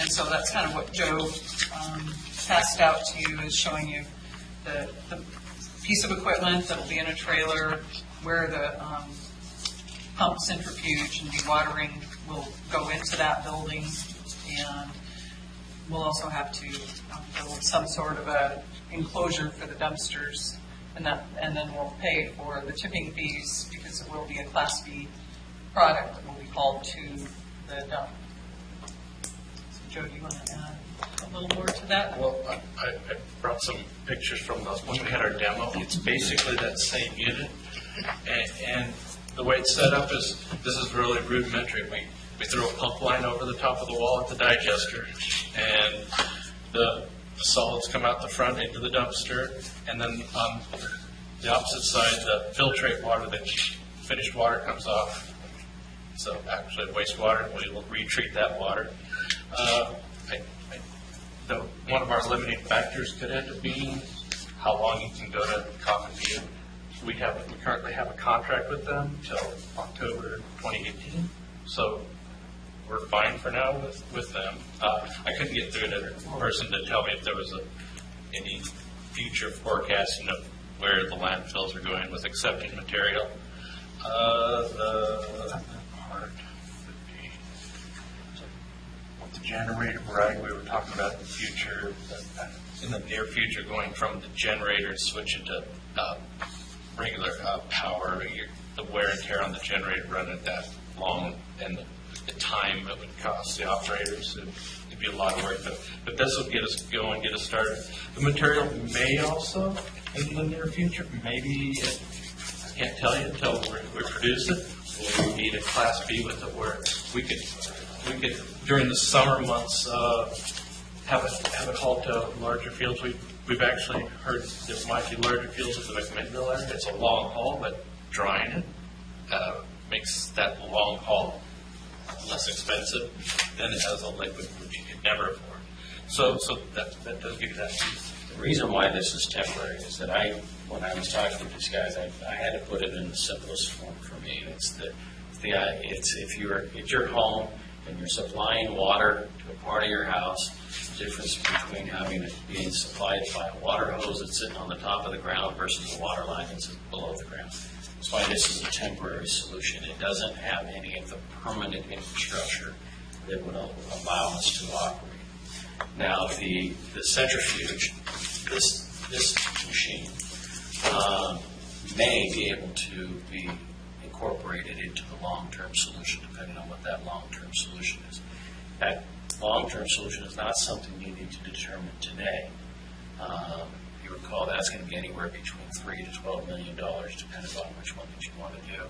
And so that's kind of what Joe passed out to you, is showing you the piece of equipment that will be in a trailer, where the pump, centrifuge, and dewatering will go into that building. And we'll also have to build some sort of a enclosure for the dumpsters, and then we'll pay for the tipping fees, because it will be a Class B product that will be hauled to the dump. So Joe, do you want to add a little more to that? Well, I brought some pictures from those when we had our demo. It's basically that same unit, and the way it's set up is, this is really rudimentary. We throw a pump line over the top of the wall at the digester, and the the solids come out the front into the dumpster, and then on the opposite side, the filtrate water, the finished water comes off. So actually wastewater, we will retreat that water. One of our limiting factors could end up being how long you can go to Coffin View. We currently have a contract with them till October 2018, so we're fine for now with them. I couldn't get through to a person to tell me if there was any future forecasting of where the landfills are going with accepting material. The part would be with the generator, right? We were talking about the future, in the near future, going from the generator switching to regular power. The wear and tear on the generator running that long, and the time it would cost the operators. It'd be a lot of work, but this will get us going, get us started. The material may also, in the near future, maybe, I can't tell you until we produce it. We need a Class B with it where we could during the summer months, have it hauled to larger fields. We've actually heard there might be larger fields at the McMinnville area. It's a long haul, but drying it makes that long haul less expensive than it has a liquid, which you could never afford. So that does give you that piece. The reason why this is temporary is that when I was talking to these guys, I had to put it in the simplest form for me. It's if you're at your home and you're supplying water to a part of your house, the difference between having it being supplied by a water hose that's sitting on the top of the ground versus a water line that's below the ground. That's why this is a temporary solution. It doesn't have any of the permanent infrastructure that would allow us to operate. Now, the centrifuge, this machine, may be able to be incorporated into the long-term solution, depending on what that long-term solution is. That long-term solution is not something you need to determine today. If you recall, that's going to be anywhere between $3 to $12 million, depending on which one that you want to do.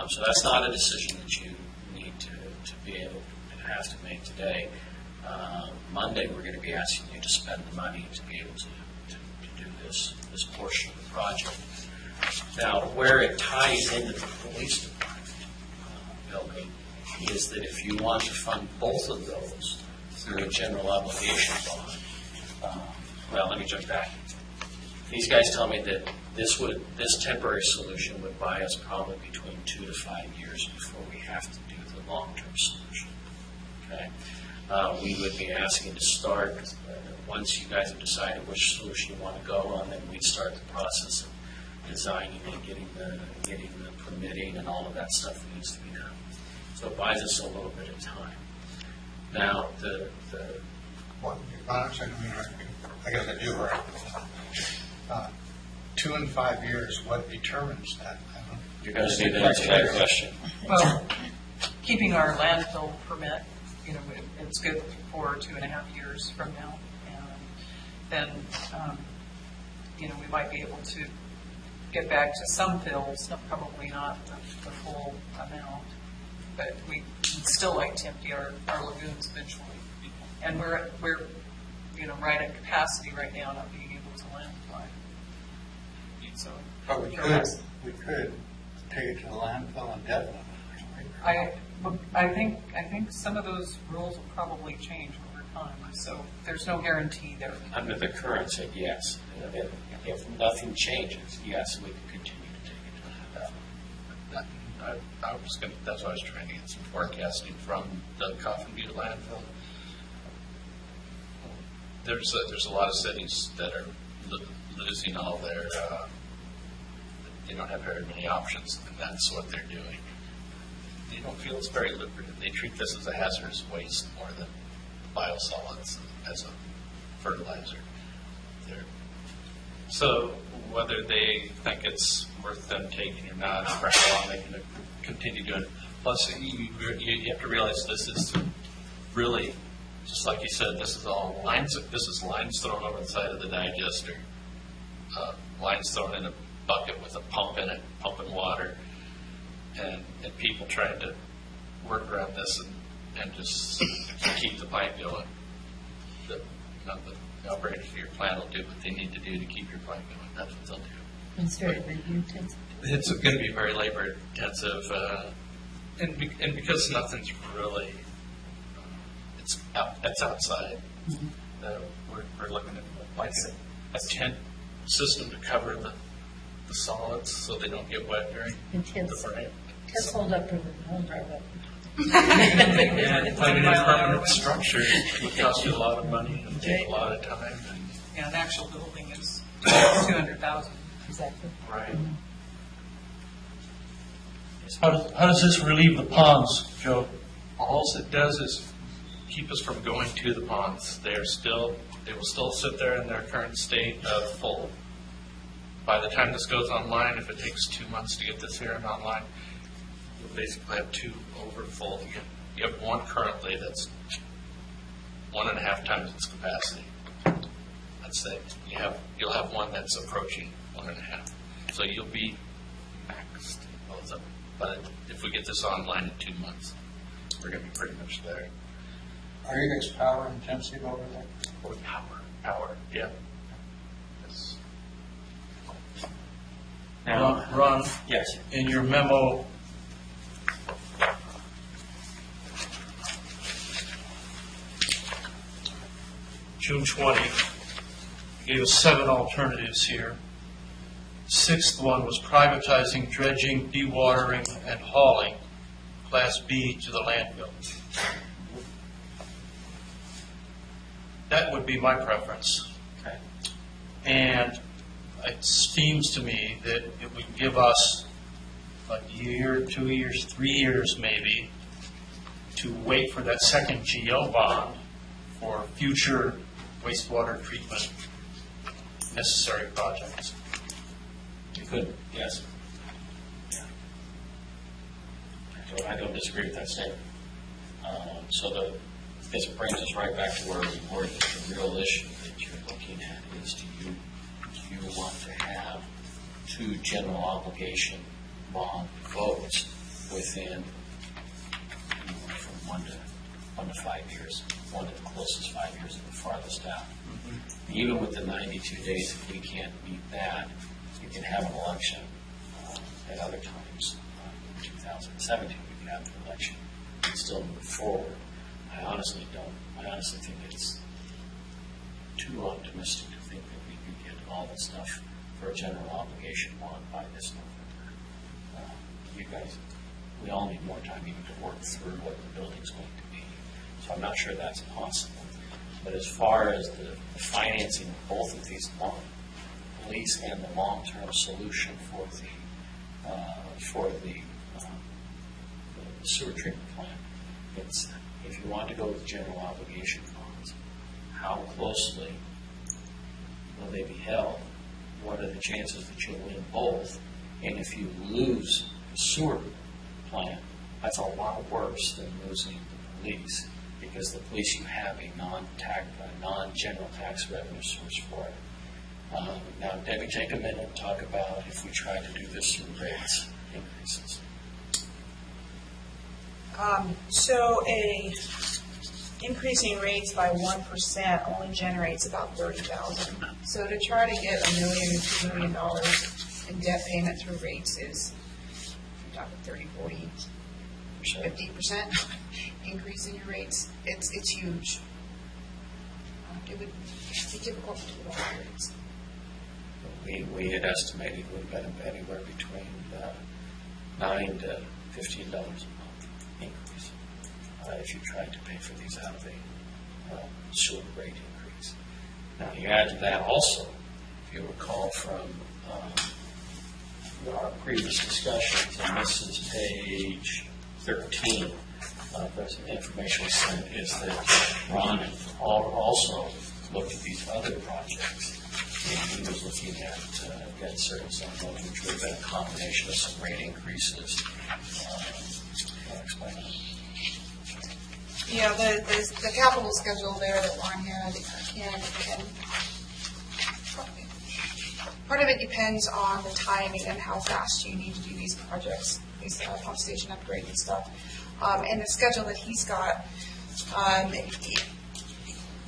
So that's not a decision that you need to be able to have to make today. Monday, we're going to be asking you to spend the money to be able to do this portion of the project. Now, where it ties into the police department building is that if you want to fund both of those through a general obligation bond, well, let me jump back. These guys tell me that this temporary solution would buy us probably between 2 to 5 years before we have to do the long-term solution. Okay, we would be asking to start once you guys have decided which solution you want to go on. Then we'd start the process of designing and getting the permitting and all of that stuff that needs to be done. So it buys us a little bit of time. Now, I guess I do, right? 2 and 5 years, what determines that? you're going to need to answer that question. Well, keeping our landfill permit, it's good for 2.5 years from now. And then, we might be able to get back to some fills, probably not the full amount, but we would still like to empty our lagoons eventually. And we're right at capacity right now, not being able to landfill. So, But we could take it to the landfill indefinitely. I think some of those rules will probably change over time, so there's no guarantee there. Under the current, said yes. If nothing changes, yes, we can continue to take it to that. That's why I was trying to get some forecasting from the Coffin View landfill. There's a lot of cities that are losing all their, they don't have very many options, and that's what they're doing. They don't feel it's very lucrative. They treat this as a hazardous waste more than biosolids as a fertilizer. So whether they think it's worth them taking or not, for how long they can continue doing it. Plus, you have to realize this is really, just like you said, this is all lines. This is lines thrown over the side of the digester, lines thrown in a bucket with a pump in it, pumping water, and people trying to work around this and just keep the pipe going. none of the operators of your plant will do what they need to do to keep your plant going. That's what they'll do. It's very labor intensive. It's going to be very labor intensive, and because nothing's really, that's outside. We're looking at like a tent system to cover the solids so they don't get wet during the burning. Tents hold up or won't drive up. And finding a permanent structure would cost you a lot of money and take a lot of time. Yeah, an actual building is 200,000. Exactly. Right. How does this relieve the ponds, Joe? All it does is keep us from going to the ponds. They will still sit there in their current state of full. By the time this goes online, if it takes 2 months to get this here and online, you'll basically have 2 over full. You have one currently that's 1.5 times its capacity. Let's say you'll have one that's approaching 1.5. So you'll be maxed. But if we get this online in 2 months, we're going to be pretty much there. Are you guys power intensive over there? Or power, yeah. Yes. Now, Ron, Yes. in your memo, June 20, you gave us 7 alternatives here. 6th one was privatizing dredging, dewatering, and hauling, Class B, to the landfill. That would be my preference. Okay. And it seems to me that it would give us a year, 2 years, 3 years maybe, to wait for that second GO bond for future wastewater treatment necessary projects. You could, yes. Yeah. So I don't disagree with that statement. This brings us right back to where we were. The real issue that you're looking at is do you want to have 2 general obligation bond votes within from 1 to 5 years, 1 to the closest 5 years and the farthest out. Even with the 92 days, if we can't meet that, we can have an election at other times. In 2017, we can have an election and still move forward. I honestly think it's too optimistic to think that we can get all the stuff for a general obligation bond by this November. You guys, we all need more time even to work through what the building's going to be. So I'm not sure that's possible. But as far as the financing of both of these police and the long-term solution for the sewer treatment plant, it's if you want to go with general obligation bonds, how closely will they be held? What are the chances that you'll win both? And if you lose the sewer plant, that's a lot worse than losing the police, because the police, you have a non-general tax revenue source for it. Now, Debbie, take a minute and talk about if we try to do this through rates increases. So increasing rates by 1% only generates about $30,000. So to try to get $1 million to $2 million in debt payment through rates is, you're talking 30, 40, 50% increase in your rates. It's huge. It would be difficult to do it all rates. We had estimated it would have been anywhere between $9 to $15 a month increase if you tried to pay for these out of a sewer rate increase. Now, you add to that also, if you recall from our previous discussions, and this is page 13 of the information we sent, is that Ron also looked at these other projects. And he was looking at debt service on those, which would have been a combination of some rate increases. I'll explain that. Yeah, the capital schedule there that Ron had, and part of it depends on the timing and how fast you need to do these projects, these pump station upgrades and stuff. And the schedule that he's got,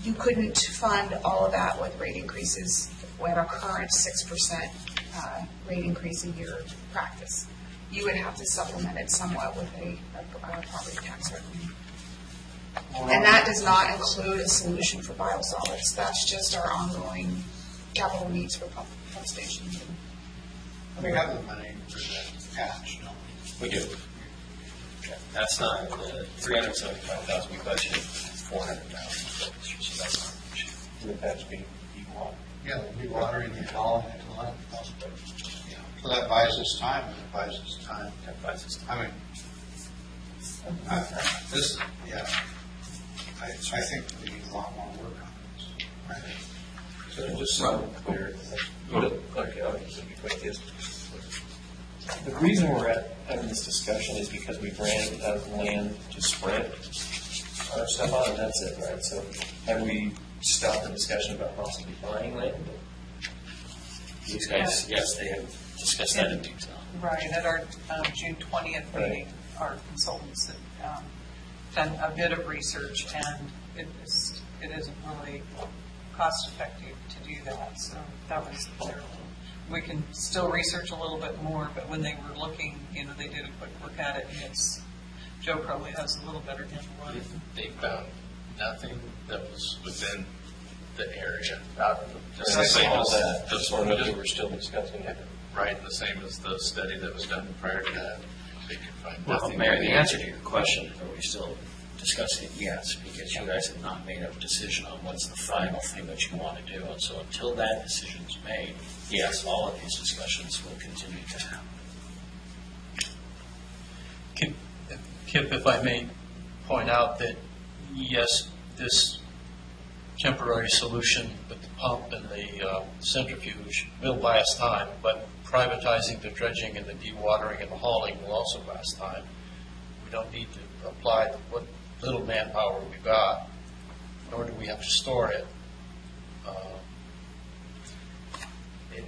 you couldn't fund all of that with rate increases at our current 6% rate increase a year practice. You would have to supplement it somewhat with a property tax revenue. And that does not include a solution for biosolids. That's just our ongoing capital needs for pump stations. We have the money for that patch, don't we? We do. That's not, the 375,000 we budgeted, 400,000. So that's not an issue. Would that be water? Yeah, the watering and hauling it to land. Yeah. So that buys us time, and it buys us time. That buys us time. I mean, this, yeah, I think we need a lot more work on this, right? So just so I'm clear. Okay, I'll just be quick. The reason we're having this discussion is because we ran out of land to spread our stuff on, and that's it, right? So have we stopped the discussion about possibly buying land? These guys, yes, they have discussed that in detail. Right, at our June 20th meeting, our consultants had done a bit of research, and it isn't really cost effective to do that, so that was their, we can still research a little bit more, but when they were looking, they did a quick look at it, and it's, Joe probably has a little better handle on it. They found nothing that was within the area. Just the same as that. Just wanted to know we're still discussing it. Right, the same as the study that was done prior to that. They could find Well, nothing. Mayor, the answer to your question, are we still discussing it? Yes, because you guys have not made a decision on what's the final thing that you want to do. And so until that decision's made, yes, all of these discussions will continue to happen. Kip, if I may point out that, yes, this temporary solution with the pump and the centrifuge will buy us time, but privatizing the dredging and the dewatering and the hauling will also buy us time. We don't need to apply what little manpower we've got, nor do we have to store it.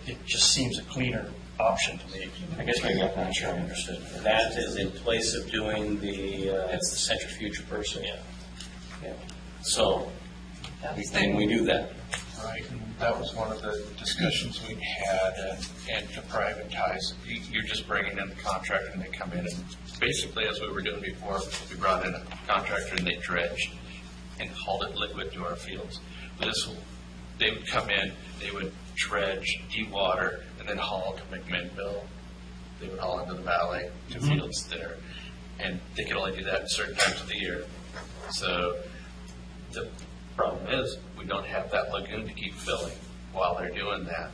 It just seems a cleaner option to me. I guess maybe I'm not sure I understood. That is in place of doing it's the centrifuge person? Yeah. So, and we do that. Right, and that was one of the discussions we had, and to privatize, you're just bringing in the contractor and they come in, and basically, as we were doing before, we brought in a contractor and they dredged and hauled it liquid to our fields. They would come in, they would dredge, dewater, and then haul to McMinnville. They would haul into the valley to fields there, and they could only do that at certain times of the year. So the problem is, we don't have that lagoon to keep filling while they're doing that.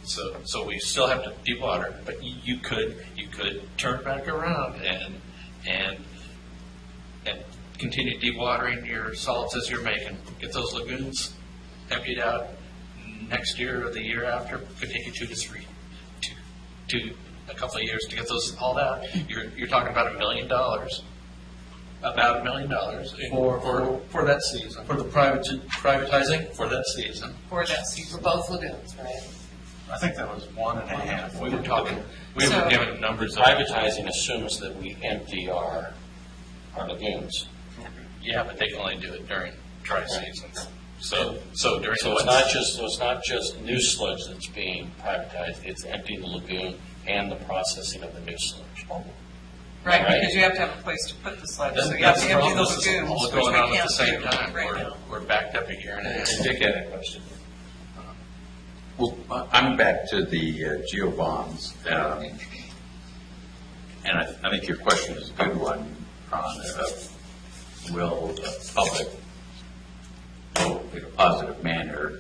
So we still have to dewater, but you could turn back around and continue dewatering your solids as you're making. Get those lagoons emptied out next year or the year after. Could take you a couple of years to get those hauled out. You're talking about $1 million. About $1 million for that season. For the privatizing? For that season. For that season. For both lagoons, right? I think that was 1.5. We were given numbers of. Privatizing assumes that we empty our lagoons. Yeah, but they can only do it during dry season. So during. So it's not just new sludge that's being privatized, it's emptying the lagoon and the processing of the new sludge. Right, Right. because you have to have a place to put the sludge, so you have That's to the empty problem. the This is lagoons, all which going we on at can't the same do time. right now. We're backed up a year and a half. Dick had a question. Well, I'm back to the geo bonds. And I think your question is a good one, Ron. Will the public vote in a positive manner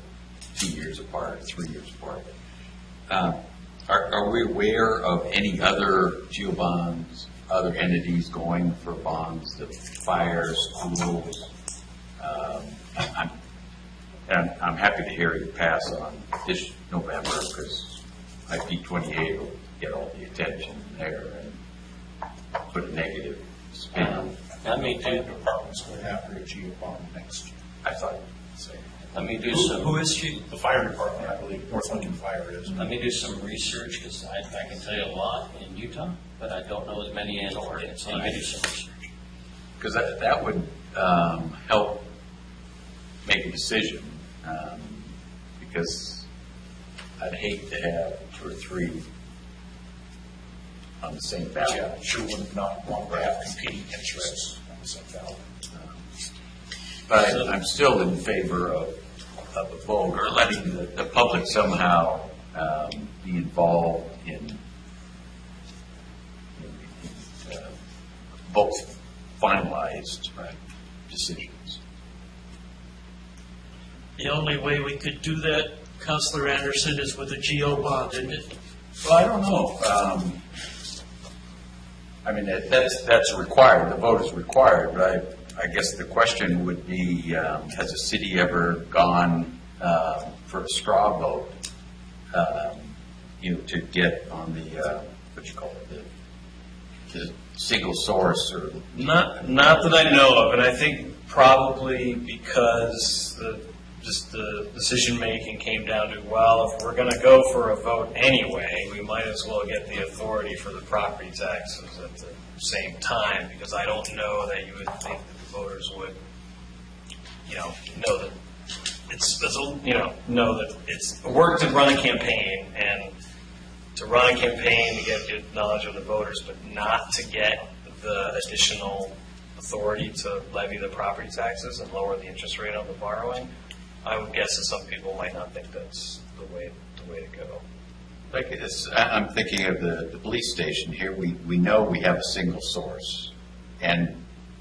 2 years apart, 3 years apart? Are we aware of any other geo bonds, other entities going for bonds, the fire, schools? I'm happy to hear you pass on this November because IP 28 will get all the attention there and put a negative spin on. Let me do, Department's going after a geo bond next year. I thought, let me do some. Who is she? The fire department, I believe, North Lincoln Fire is. Let me do some research, because I can tell you a lot in Utah, but I don't know as many in Oregon, so let me do some research. because that would help make a decision, because I'd hate to have 2 or 3 on the same ballot. Yeah, sure would not want to have competing interests on the same ballot. But I'm still in favor of a vote, or letting the public somehow be involved in both finalized decisions. The only way we could do that, Counselor Anderson, is with a GO bond, isn't it? Well, I don't know. I mean, that's required, the vote is required, but I guess the question would be, has the city ever gone for a straw vote, to get on the, what you call it, the single source or? Not that I know of, and I think probably because the decision-making came down to, well, if we're going to go for a vote anyway, we might as well get the authority for the property taxes at the same time, because I don't know that you would think that the voters would, know that know that it's work to run a campaign, and to run a campaign to get the knowledge of the voters, but not to get the additional authority to levy the property taxes and lower the interest rate on the borrowing. I would guess that some people might not think that's the way to go. Like I'm thinking of the police station here. We know we have a single source, and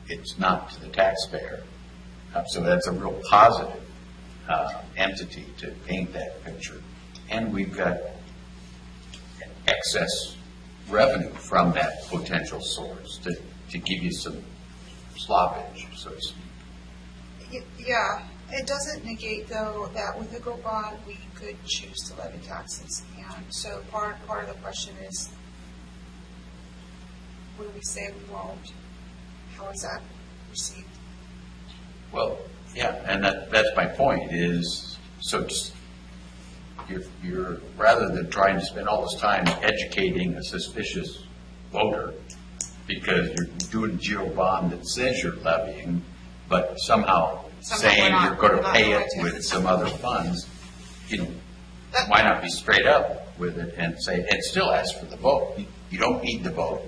it's not to the taxpayer. So that's a real positive entity to paint that picture. And we've got excess revenue from that potential source to give you some sloppage, so to speak. Yeah, it doesn't negate, though, that with a GO bond, we could choose to levy taxes. And so part of the question is, what do we say we won't? How is that received? Well, yeah, and that's my point is, so you're rather than trying to spend all this time educating a suspicious voter because you're doing a GO bond that says you're levying, but somehow saying you're going to pay it with some other funds, why not be straight up with it and say, and still ask for the vote? You don't need the vote,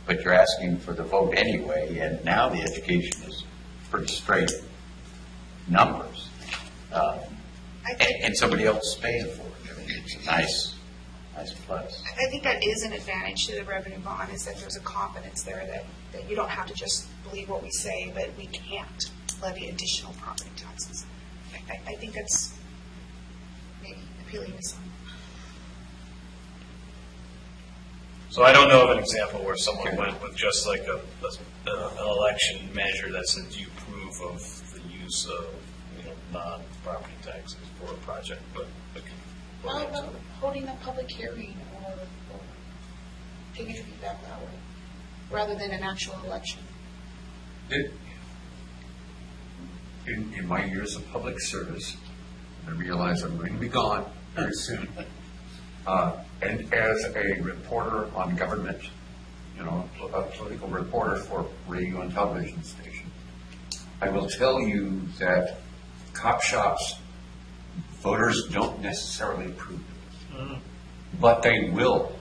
but you're asking for the vote anyway, and now the education is pretty straight numbers. And somebody else is paying for it. I mean, it's a nice plus. I think that is an advantage to the revenue bond, is that there's a confidence there that you don't have to just believe what we say, but we can't levy additional property taxes. I think that's maybe appealing to some. So I don't know of an example where someone went with just like an election measure that said, do you approve of the use of non-property taxes for a project, but Holding a public hearing or taking feedback that way, rather than an actual election. In my years of public service, I realize I'm going to be gone very soon. And as a reporter on government, a political reporter for a radio and television station, I will tell you that cop shops, voters don't necessarily approve it, but they will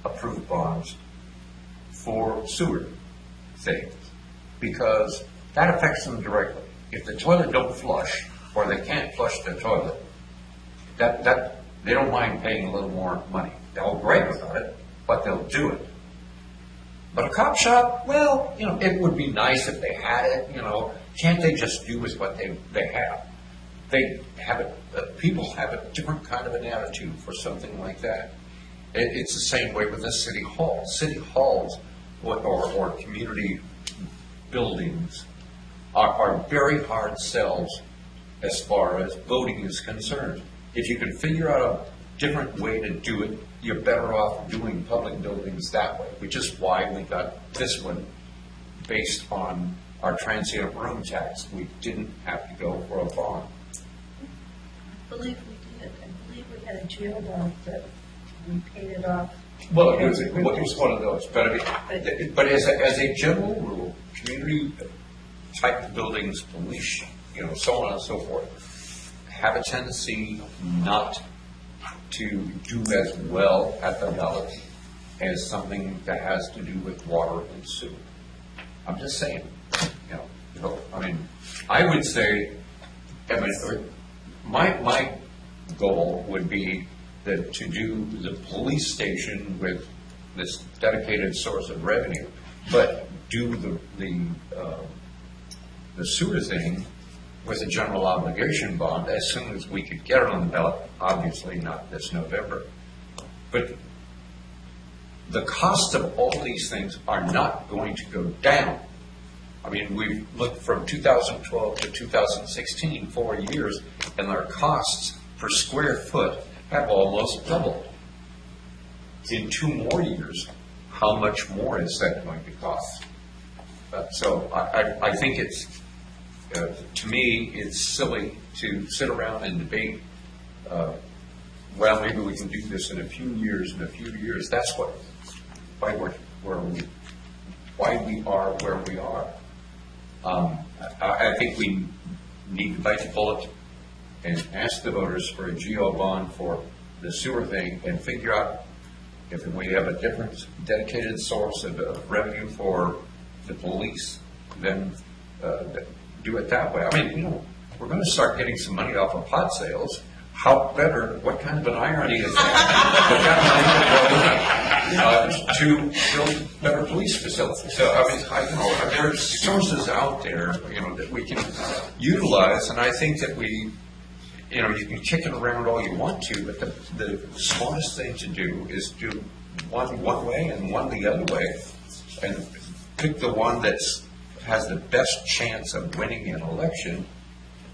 approve bonds for sewer things because that affects them directly. If the toilet don't flush or they can't flush the toilet, that they don't mind paying a little more money. They'll gripe about it, but they'll do it. But a cop shop, well, it would be nice if they had it. Can't they just do with what they have? They have it. People have a different kind of an attitude for something like that. It's the same way with the city hall. City halls or community buildings are very hard sells as far as voting is concerned. If you can figure out a different way to do it, you're better off doing public buildings that way, which is why we got this one based on our transient room tax. We didn't have to go for a bond. I believe we did. I believe we had a jail bond that we paid it off. Well, it was one of those, but as a general rule, community type of buildings, police so on and so forth, have a tendency not to do as well at the ballot as something that has to do with water and sewer. I'm just saying, I would say, my goal would be that to do the police station with this dedicated source of revenue, but do the sewer thing with a general obligation bond as soon as we could get it on the ballot, obviously not this November. But the cost of all these things are not going to go down. I mean, we've looked from 2012 to 2016, 4 years, and our costs per square foot have almost doubled. In 2 more years, how much more is that going to cost? So I think it's, to me, it's silly to sit around and debate, well, maybe we can do this in a few years, That's why we are where we are. I think we need to bite the bullet and ask the voters for a GO bond for the sewer thing and figure out if we have a different dedicated source of revenue for the police, then do it that way. I mean, we're going to start getting some money off of pot sales. What kind of an irony is that? To build better police facilities. So, I mean, there's sources out there, that we can utilize, and I think that you can kick it around all you want to, but the smartest thing to do is do one way and one the other way, and pick the one that has the best chance of winning an election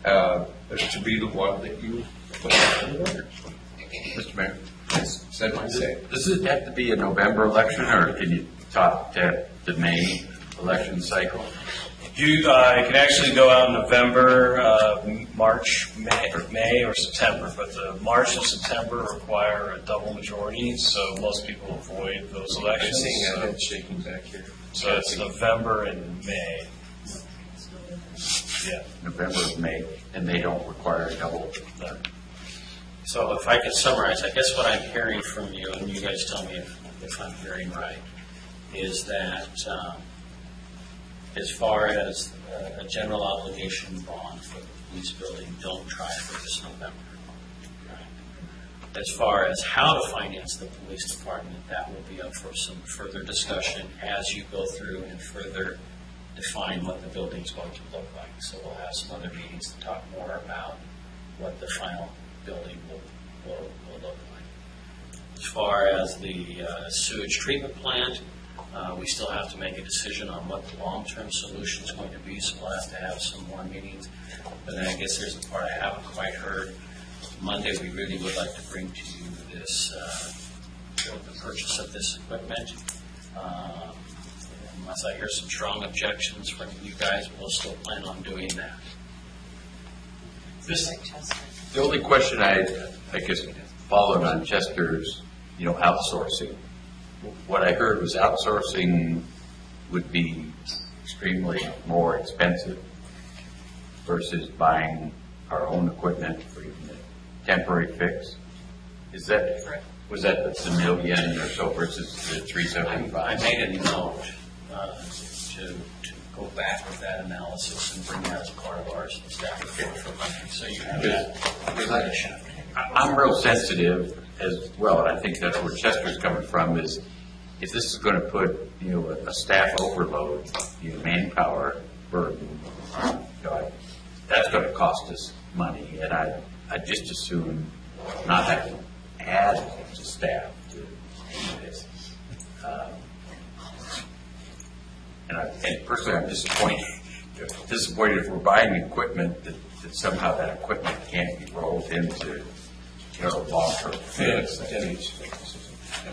to be the one that you put out in the order. Mr. Mayor, Said my say. does it have to be a November election, or can you talk to the May election cycle? It can actually go out in November, March, May, or September, but the March and September require a double majority, so most people avoid those elections. I'm seeing a head shaking back here. So it's November and May. Yeah. November, May, and they don't require a double. So if I could summarize, I guess what I'm hearing from you, and you guys tell me if I'm hearing right, is that as far as a general obligation bond for the police building, don't try for this November. As far as how to finance the police department, that will be up for some further discussion as you go through and further define what the building's going to look like. So we'll have some other meetings to talk more about what the final building will look like. As far as the sewage treatment plant, we still have to make a decision on what the long-term solution is going to be, so we'll have to have some more meetings. But then I guess there's a part I haven't quite heard. Monday, we really would like to bring to you this, the purchase of this equipment. Unless I hear some strong objections from you guys, we'll still plan on doing that. The only question I guess followed on Chester's, outsourcing. What I heard was outsourcing would be extremely more expensive versus buying our own equipment for even a temporary fix. Was that the $1 million or so versus the $375? I made a note to go back with that analysis and bring that as part of our staff report for Monday. So you have that. I'm real sensitive as well, and I think that's where Chester's coming from, is if this is going to put, a staff overload, manpower burden, that's going to cost us money, and I just assume not have to add to staff to do this. And personally, I'm disappointed if we're buying equipment that somehow that equipment can't be rolled into, long-term fix.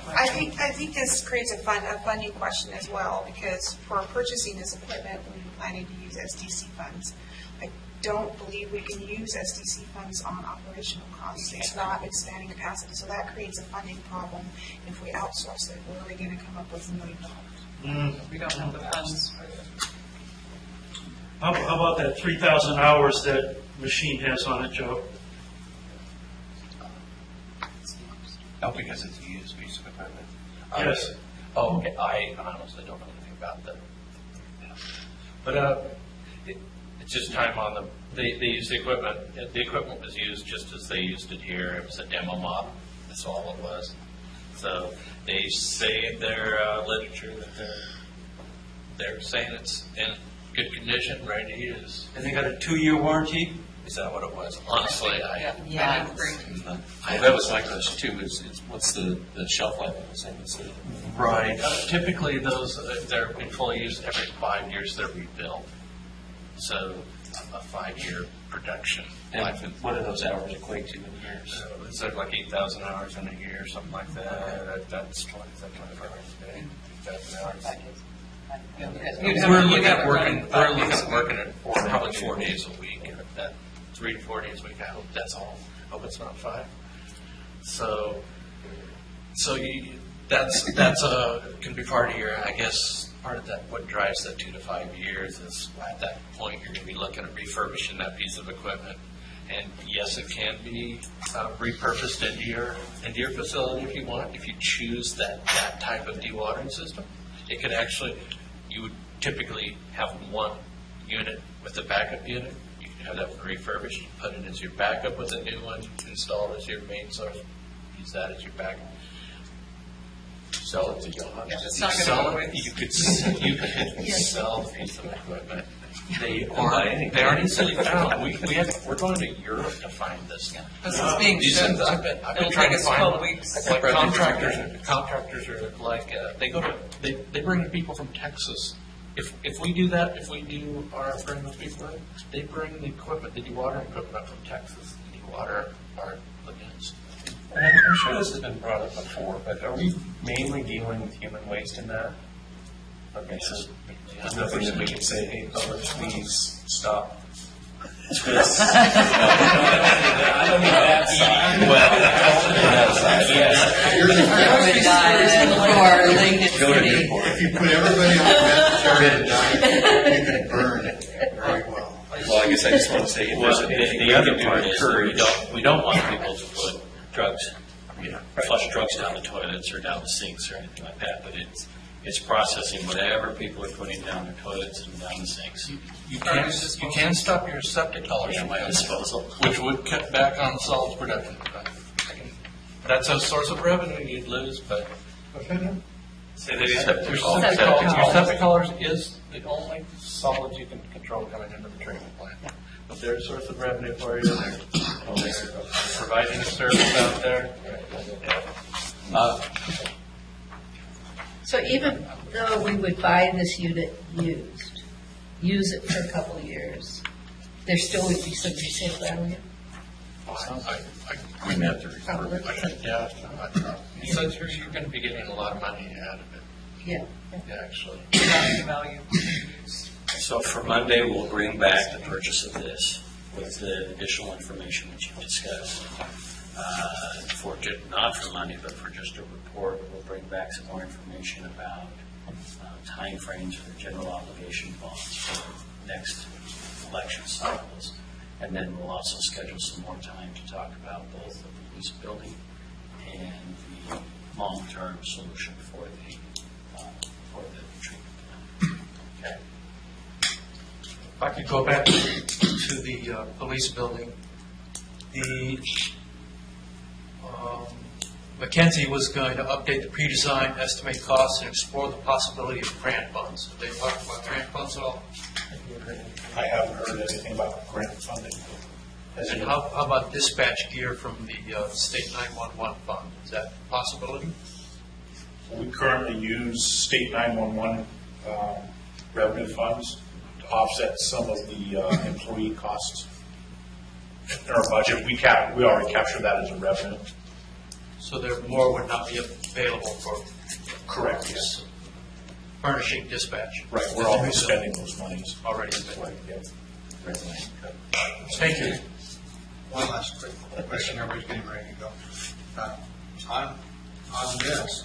I think this creates a funding question as well, because for purchasing this equipment, we're planning to use SDC funds. I don't believe we can use SDC funds on operational costs. It's not expanding capacity, so that creates a funding problem. If we outsource it, where are we going to come up with $1 million? We don't have the funds. How about that 3,000 hours that machine has on it, Joe? Oh, because it's a used piece of equipment. Yes. Oh, okay. I honestly don't know anything about that. But it's just time on them. They use the equipment. The equipment was used just as they used it here. It was a demo model. That's all it was. So they say in their literature that they're saying it's in good condition, ready to use. And they got a 2-year warranty? Is that what it was? Honestly, Yeah. That was my question too, is what's the shelf life of the same? Right. Typically, those, they're in full use every 5 years, they're rebuilt. So a 5-year production life. And what do those hours equate to in years? So it's like 8,000 hours in a year, something like that. That's 25 hours a day, 8,000 hours. We're looking at working at probably 4 days a week. That 3 to 4 days a week. I hope that's all. I hope it's not 5. So that's can be part of your, I guess, part of that. What drives that 2 to 5 years is at that point you're going to be looking at refurbishing that piece of equipment. And yes, it can be repurposed into your facility if you want. If you choose that type of dewatering system, it could actually. You would typically have one unit with a backup unit. You can have that one refurbished, put it as your backup with a new one, install it as your main source, use that as your backup. Sell it to Johan. It's not gonna go You could sell the piece of equipment. They aren't easily found. We're going to Europe to find this. This is being shipped. I've been It'll trying take to us find 12 weeks. like contractors are like they bring in people from Texas. If we do that, if we do bring those people in, they bring the equipment, the dewatering equipment up from Texas, to dewater our lagoons. And I'm sure this has been brought up before, but are we mainly dealing with human waste in that? Okay, so there's nothing that we can say, hey, fellas, please stop. I don't mean that side. If you put everybody on mandatory diet, you can burn it very well. Well, I guess I just want to say, The other part is that we don't want people to put drugs, flush drugs down the toilets or down the sinks or anything like that, but it's processing whatever people are putting down their toilets and down the sinks. You can stop your septic haulers from disposal, which would cut back on solids production. That's a source of revenue you'd lose, but. Say that Your septic haulers is the only solids you can control coming into the treatment plant. But they're a source of revenue for you. They're providing a service out there. So even though we would buy this unit used, use it for a couple of years, there still would be some resale value? I have to refer. Yeah. So you're going to be getting a lot of money out of it. Yeah. Actually. Value. So for Monday, we'll bring back the purchase of this with the additional information that you discussed. Not for Monday, but for just a report, we'll bring back some more information about timeframes for general obligation bonds for next election cycles. And then we'll also schedule some more time to talk about both the police building and the long-term solution for the treatment plant. Okay. If I could go back to the police building, the McKenzie was going to update the pre-design, estimate costs, and explore the possibility of grant funds. Did they talk about grant funds at all? I haven't heard anything about grant funding. And how about dispatch gear from the state 911 fund? Is that a possibility? We currently use state 911 revenue funds to offset some of the employee costs. In our budget, we already captured that as a revenue. So there more would not be available for Correct, yes. furnishing dispatch? Right, we're already spending those monies. Already spent. Yeah. Thank you. One last quick question, everybody's getting ready to go. On this,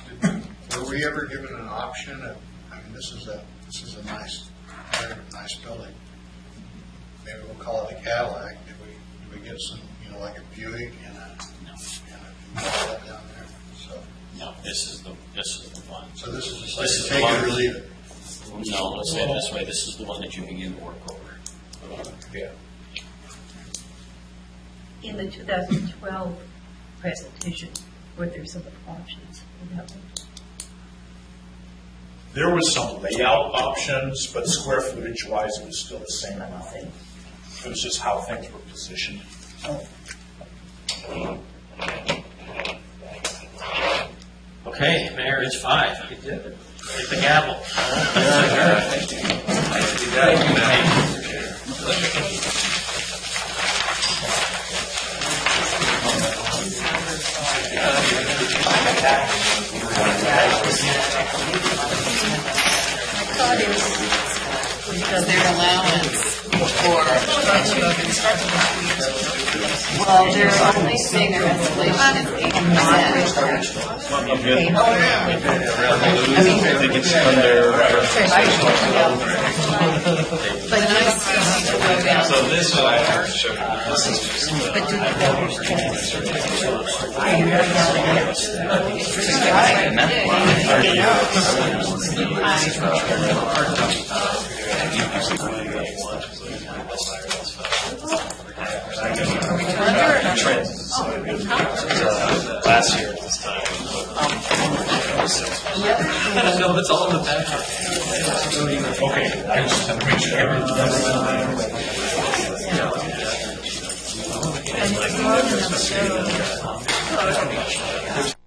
were we ever given an option of, I mean, this is a nice, very nice building. maybe we'll call it a Cadillac, do we get some, like a Buick and a Cadillac down there? So, No, this is the one. so this is just This is like the take it one. or leave it. No, let's say it this way, this is the one that you begin to work over. Yeah. In the 2012 presentation, were there some options for that one? There was some layout options, but square footage wise, it was still the same amount. It was just how things were positioned. Okay, Mayor, it's 5. Hit the gavel. Because their allowance for, well, their only thing, their escalation is 8%. I think it's under. But I see people go down. So this one I showed you, this is just. But do the voters check? Last year at this time. No, it's all in the back. Okay, I just have to make sure everything. And it's not enough, so